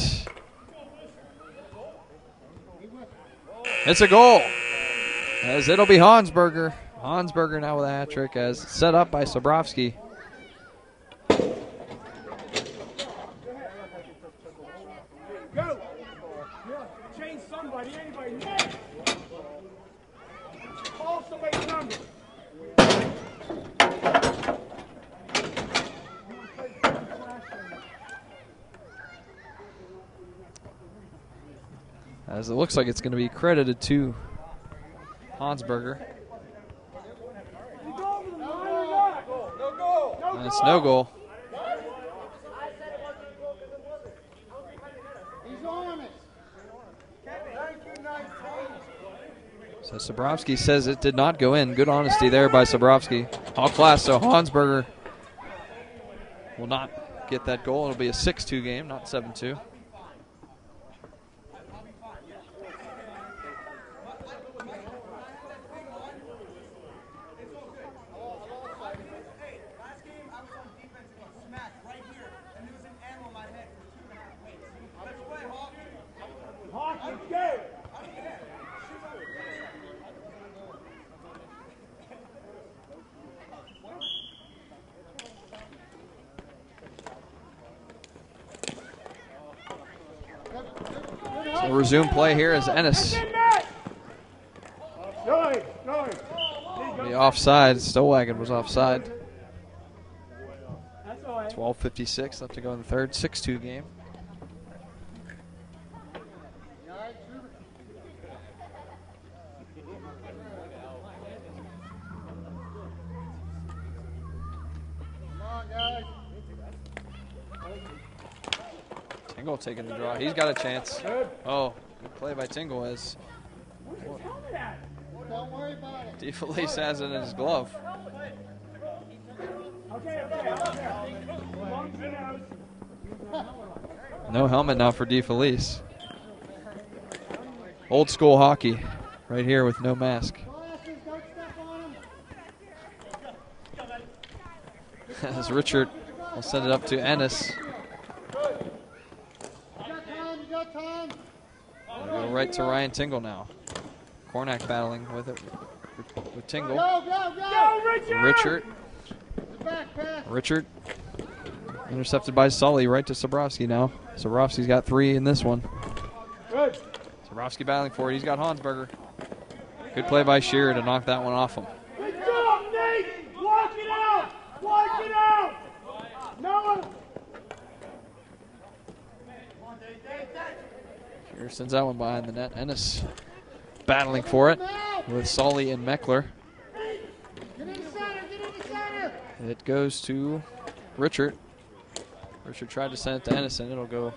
[SPEAKER 1] it's a goal, as it'll be Hansberger. Hansberger now with a hat trick, as set up by Zabrowski.
[SPEAKER 4] Go! Change somebody, anybody. Call somebody's number.
[SPEAKER 1] as it looks like it's going to be credited to Hansberger. And it's no goal. So Sabrowski says it did not go in. Good honesty there by Sabrowski. All class, so Hansberger will not get that goal. It'll be a 6-2 game, not 7-2. So resume play here as Ennis. The offside. Stowagon was offside. 12:56 left to go in the third. 6-2 game. Tingle taking the draw. He's got a chance. Oh, good play by Tingle as DeFelice has it in his glove. No helmet now for DeFelice. Old school hockey right here with no mask. As Richard will send it up to Ennis. We'll go right to Ryan Tingle now. Cornack battling with it with Tingle. Richard. Intercepted by Sully right to Sabrowski now. Sabrowski's got 3 in this one. Sabrowski battling for it. He's got Hansberger. Good play by Shearer to knock that one off him.
[SPEAKER 4] Good job, Nate! Walk it out! Walk it out! Noah!
[SPEAKER 1] Shearer sends that one behind the net. Ennis battling for it with Sully and Meckler. It goes to Richard. Richard tried to send it to Ennis, and it'll go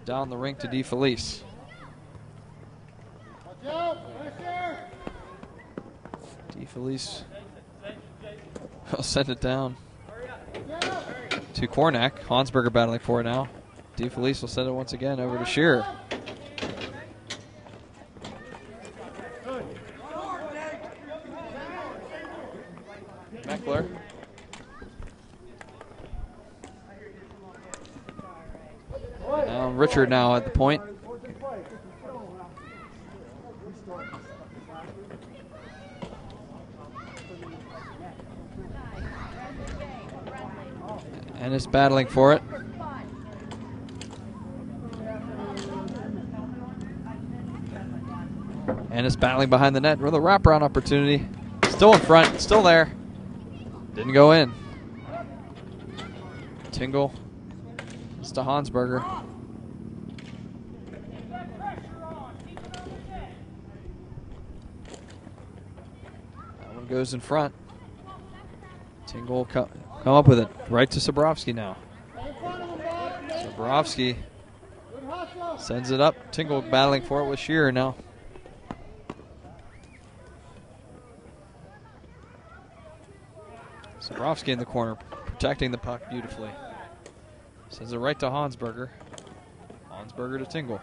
[SPEAKER 1] down the rink to DeFelice. DeFelice will send it down to Cornack. Hansberger battling for it now. DeFelice will send it once again over to Shearer. Meckler. Now Richard now at the point. Ennis battling for it. Ennis battling behind the net with a wraparound opportunity. Still in front, still there. Didn't go in. Tingle. It's to Hansberger. That one goes in front. Tingle come up with it. Right to Sabrowski now. Sabrowski sends it up. Tingle battling for it with Shearer now. Sabrowski in the corner, protecting the puck beautifully. Sends it right to Hansberger. Hansberger to Tingle.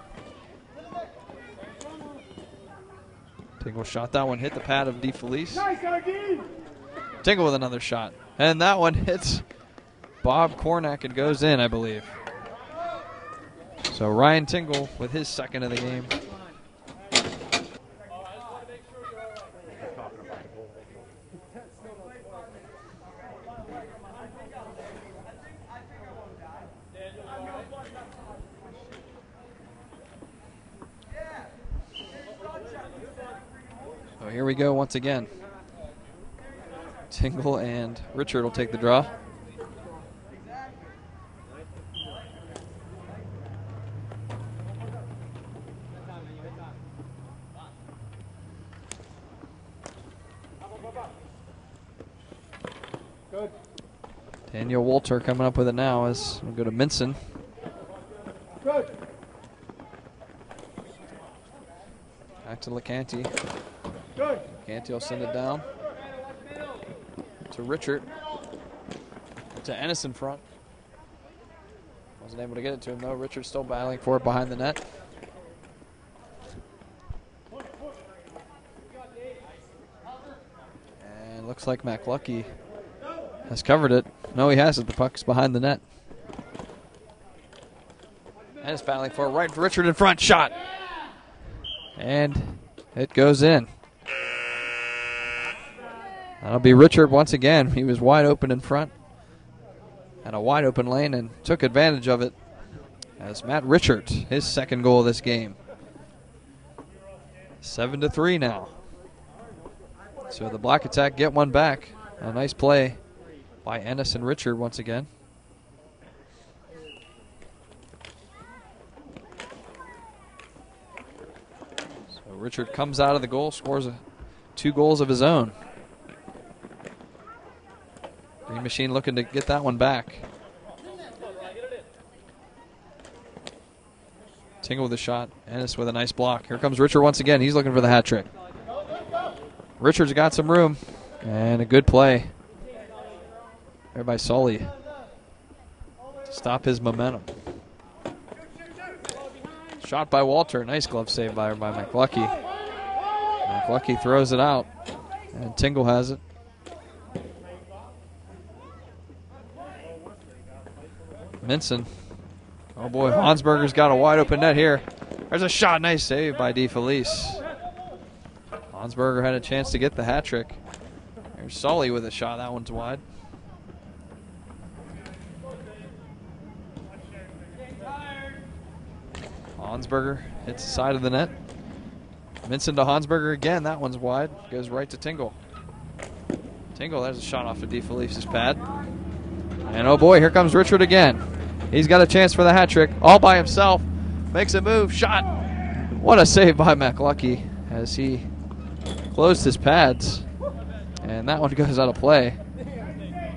[SPEAKER 1] Tingle shot that one, hit the pad of DeFelice. Tingle with another shot. And that one hits Bob Cornack and goes in, I believe. So Ryan Tingle with his second of the game. So here we go once again. Tingle and Richard will take the draw. Daniel Walter coming up with it now as we'll go to Minson. Back to LeCanty. LeCanty will send it down to Richard. To Ennis in front. Wasn't able to get it to him though. Richard's still battling for it behind the net. And looks like McLucky has covered it. No, he hasn't. The puck's behind the net. Ennis battling for it. Right for Richard in front. Shot. And it goes in. That'll be Richard once again. He was wide open in front. Had a wide open lane and took advantage of it as Matt Richard, his second goal of this game. 7-3 now. So the Black Attack get one back. A nice play by Ennis and Richard once again. So Richard comes out of the goal, scores 2 goals of his own. Green Machine looking to get that one back. Tingle with a shot. Ennis with a nice block. Here comes Richard once again. He's looking for the hat trick. Richard's got some room. And a good play there by Sully to stop his momentum. Shot by Walter. Nice glove save by McLucky. McLucky throws it out. And Tingle has it. Minson. Oh boy, Hansberger's got a wide open net here. There's a shot. Nice save by DeFelice. Hansberger had a chance to get the hat trick. There's Sully with a shot. That one's wide. Hansberger hits the side of the net. Minson to Hansberger again. That one's wide. Goes right to Tingle. Tingle, there's a shot off of DeFelice's pad. And oh boy, here comes Richard again. He's got a chance for the hat trick all by himself. Makes a move, shot. What a save by McLucky as he closed his pads. And that one goes out of play.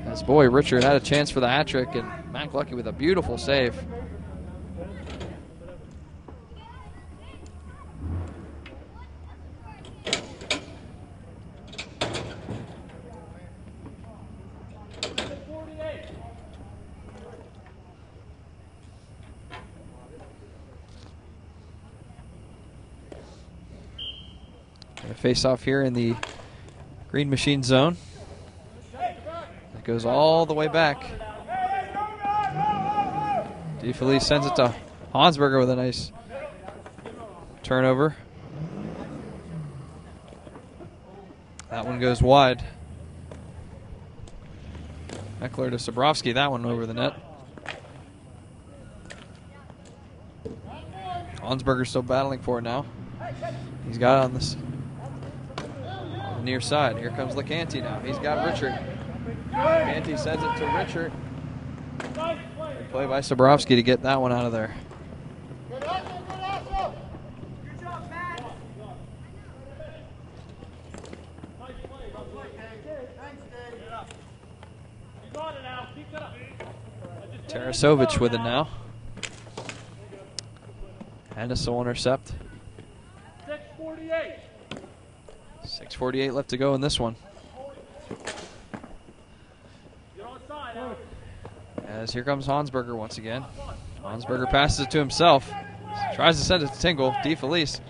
[SPEAKER 1] As boy, Richard had a chance for the hat trick and McLucky with a beautiful save. Face off here in the Green Machine zone. It goes all the way back. DeFelice sends it to Hansberger with a nice turnover. That one goes wide. Eckler to Sabrowski, that one over the net. Hansberger's still battling for it now. He's got it on this near side. Here comes LeCanty now. He's got Richard. LeCanty sends it to Richard. Good play by Sabrowski to get that one out of there. Tarasovich with it now. Ennis will intercept. 6:48 left to go in this one. As here comes Hansberger once again. Hansberger passes it to himself. Tries to send it to Tingle. DeFelice.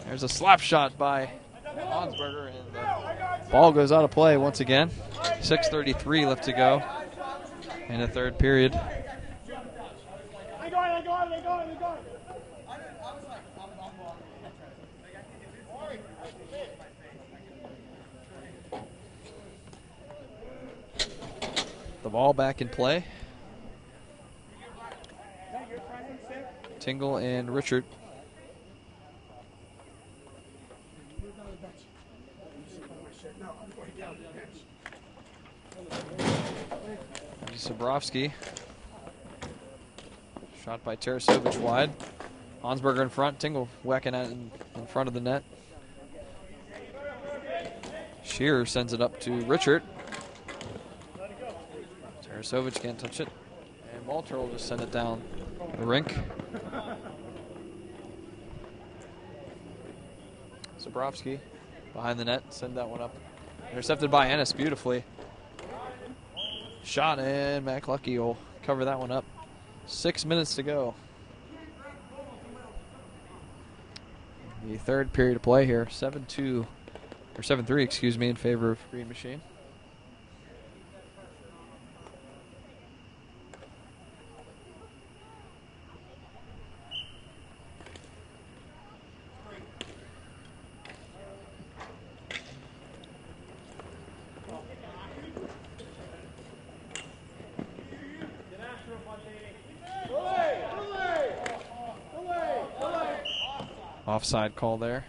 [SPEAKER 1] There's a slap shot by Hansberger, and the ball goes out of play once again. 6:33 left to go in the third period. The ball back in play. Tingle and Richard. Sabrowski. Shot by Tarasovich wide. Hansberger in front. Tingle whacking at it in front of the net. Shearer sends it up to Richard. Tarasovic can't touch it. And Walter will just send it down the rink. Zabrowski behind the net, send that one up. Intercepted by Ennis beautifully. Shot, and McLucky will cover that one up. 6 minutes to go. The third period of play here, 7-2, or 7-3, excuse me, in favor of Green Machine. Offside call there.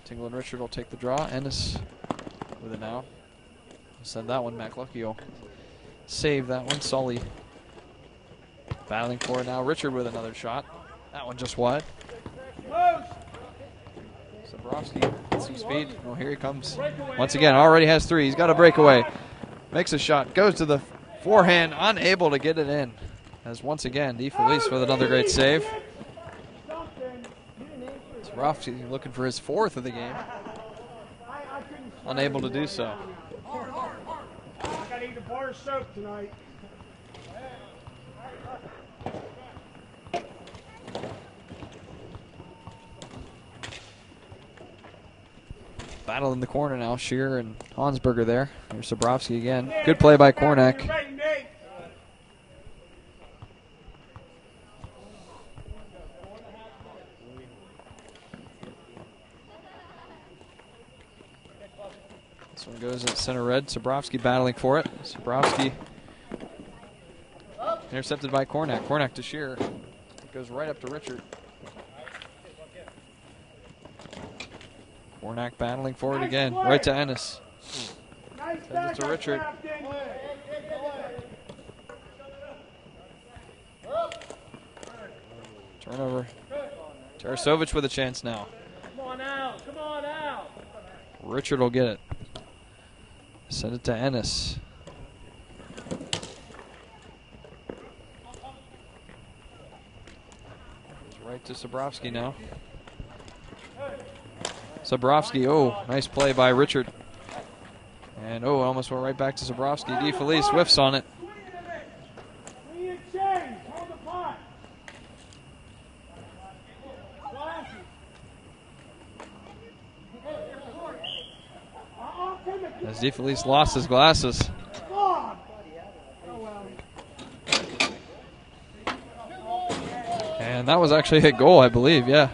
[SPEAKER 1] Tingle and Richard will take the draw. Ennis with it now. Send that one. McLucky will save that one. Sully battling for it now. Richard with another shot. That one just wide. Zabrowski gets some speed. Oh, here he comes. Once again, already has 3. He's got a breakaway. Makes a shot. Goes to the forehand. Unable to get it in. As once again, DeFelice with another great save. Zabrowski looking for his 4th of the game. Unable to do so.
[SPEAKER 4] I gotta eat a bar of soap tonight.
[SPEAKER 1] Battle in the corner now. Shearer and Hansberger there. Here's Zabrowski again. Good play by Kornak. This one goes at center red. Zabrowski battling for it. Zabrowski intercepted by Kornak. Kornak to Shearer. It goes right up to Richard. Kornak battling for it again. Right to Ennis. Sends it to Richard. Turnover. Tarasovic with a chance now.
[SPEAKER 4] Come on out. Come on out.
[SPEAKER 1] Richard will get it. Send it to Ennis. Right to Zabrowski now. Zabrowski, oh, nice play by Richard. And oh, almost went right back to Zabrowski. DeFelice whiffs on it. As DeFelice lost his glasses. And that was actually a goal, I believe, yeah.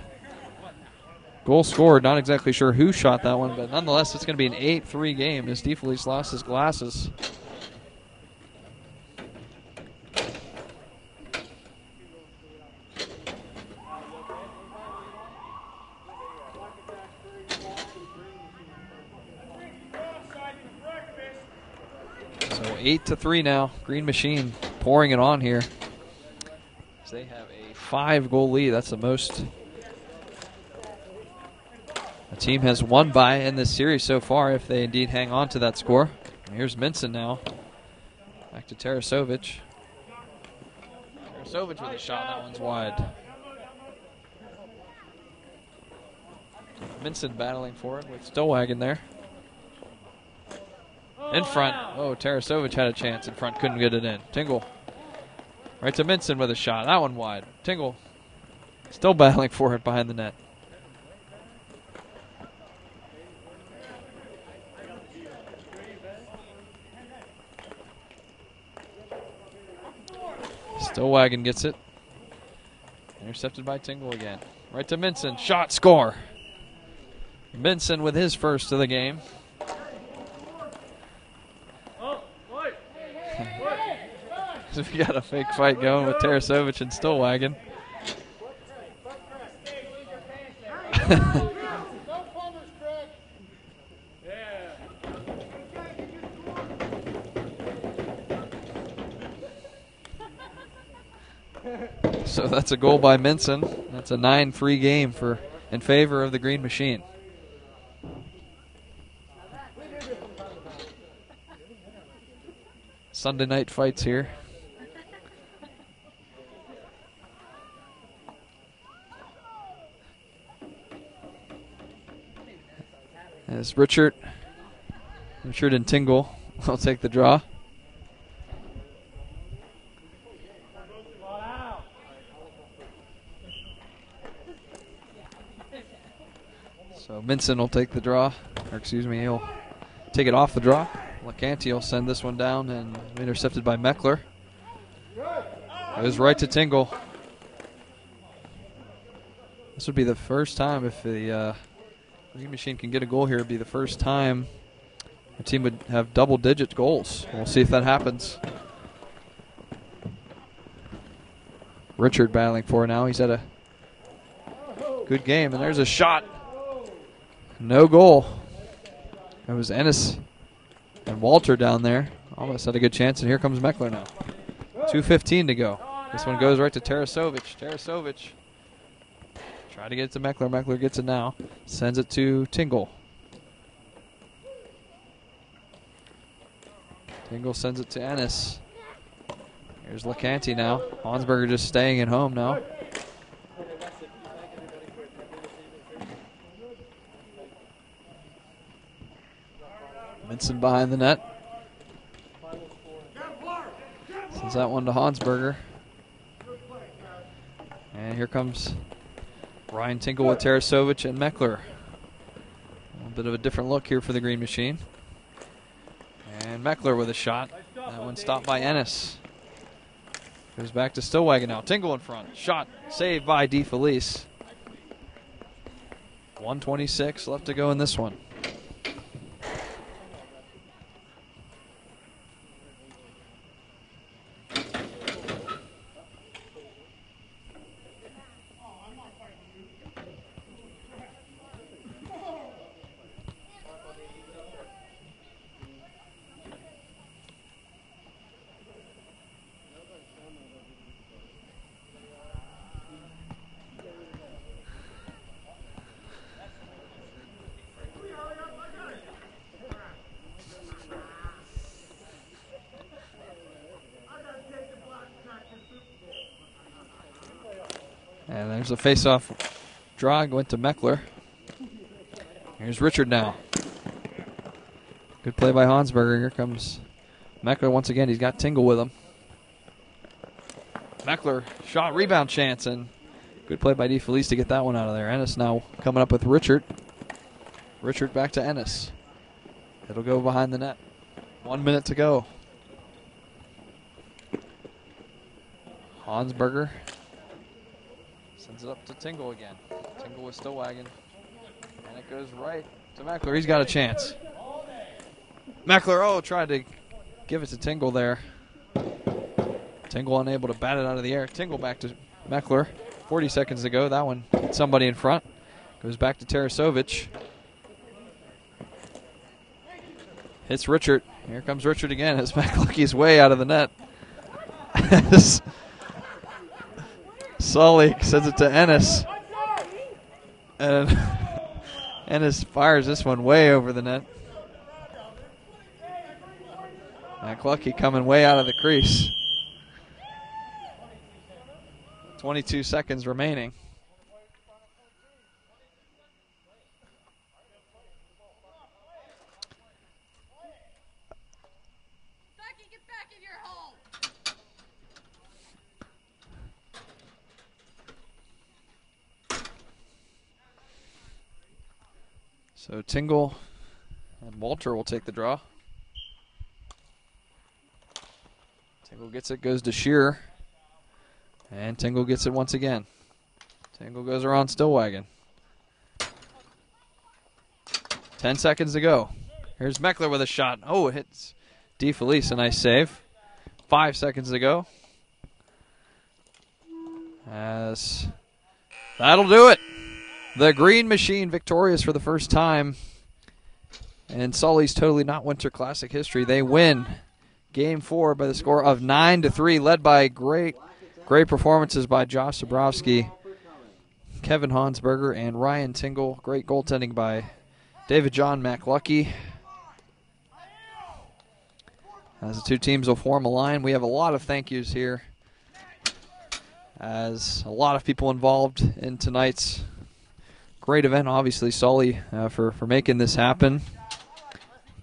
[SPEAKER 1] Goal scored. Not exactly sure who shot that one, but nonetheless, it's going to be an 8-3 game as DeFelice lost his glasses. So 8-3 now. Green Machine pouring it on here. So they have a 5-goal lead. That's the most a team has won by in this series so far, if they indeed hang on to that score. And here's Minson now. Back to Tarasovic. Tarasovic with a shot. That one's wide. Minson battling for it with Stillwagon there. In front. Oh, Tarasovic had a chance in front. Couldn't get it in. Tingle. Right to Minson with a shot. That one wide. Tingle still battling for it behind the net. Stillwagon gets it. Intercepted by Tingle again. Right to Minson. Shot, score. Minson with his first of the game. We got a fake fight going with Tarasovic and Stillwagon. So that's a goal by Minson. That's a 9-3 game in favor of the Green Machine. Sunday night fights here. As Richard and Tingle will take the draw. So Minson will take the draw, or excuse me, he'll take it off the draw. LeCanty will send this one down and intercepted by Meckler. Goes right to Tingle. This would be the first time if the Green Machine can get a goal here. It would be the first time the team would have double-digit goals. We'll see if that happens. Richard battling for it now. He's had a good game, and there's a shot. No goal. It was Ennis and Walter down there. Almost had a good chance, and here comes Meckler now. 2:15 to go. This one goes right to Tarasovic. Tarasovic try to get it to Meckler. Meckler gets it now. Sends it to Tingle. Tingle sends it to Ennis. Here's LeCanty now. Hansberger just staying at home now. Minson behind the net. Sends that one to Hansberger. And here comes Ryan Tingle with Tarasovic and Meckler. A little bit of a different look here for the Green Machine. And Meckler with a shot. That one stopped by Ennis. Goes back to Stillwagon now. Tingle in front. Shot saved by DeFelice. 1:26 left to go in this one. And there's a face-off draw going to Meckler. Here's Richard now. Good play by Hansberger. Here comes Meckler once again. He's got Tingle with him. Meckler, shot, rebound chance, and good play by DeFelice to get that one out of there. Ennis now coming up with Richard. Richard back to Ennis. It'll go behind the net. 1 minute to go. Hansberger sends it up to Tingle again. Tingle with Stillwagon. And it goes right to Meckler. He's got a chance. Meckler, tried to give it to Tingle there. Tingle unable to bat it out of the air. Tingle back to Meckler. 40 seconds to go. That one, somebody in front. Goes back to Tarasovic. Hits Richard. Here comes Richard again as McLucky's way out of the net. Sully sends it to Ennis. And Ennis fires this one way over the net. McLucky coming way out of the crease. 22 seconds remaining.
[SPEAKER 3] Get back in your hole.
[SPEAKER 1] So Tingle and Walter will take the draw. Tingle gets it, goes to Shearer. And Tingle gets it once again. Tingle goes around Stillwagon. 10 seconds to go. Here's Meckler with a shot. Oh, it hits DeFelice. A nice save. 5 seconds to go. As that'll do it. The Green Machine victorious for the first time in Sully's Totally Not Winter Classic history. They win Game 4 by the score of 9-3, led by great Great performances by Josh Zabrowski, Kevin Hansberger, and Ryan Tingle. Great goaltending by David John McLucky. As the two teams will form a line, we have a lot of thank yous here, as a lot of people involved in tonight's great event. Obviously, Sully for making this happen.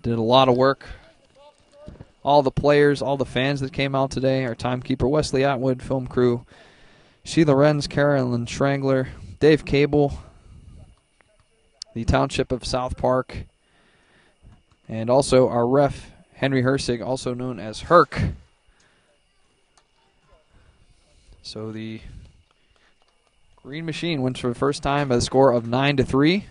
[SPEAKER 1] Did a lot of work. All the players, all the fans that came out today, our timekeeper Wesley Atwood, film crew Sheila Renz, Carolyn Schrangler, Dave Cable, the Township of South Park, and also our ref Henry Hersig, also known as Herc. So the Green Machine wins for the first time by the score of 9-3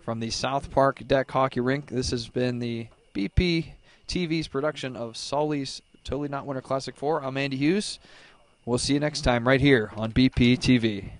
[SPEAKER 1] from the South Park Deck Hockey Rink. This has been the BP TV's production of Sully's Totally Not Winter Classic 4. I'm Andy Hughes. We'll see you next time right here on BP TV.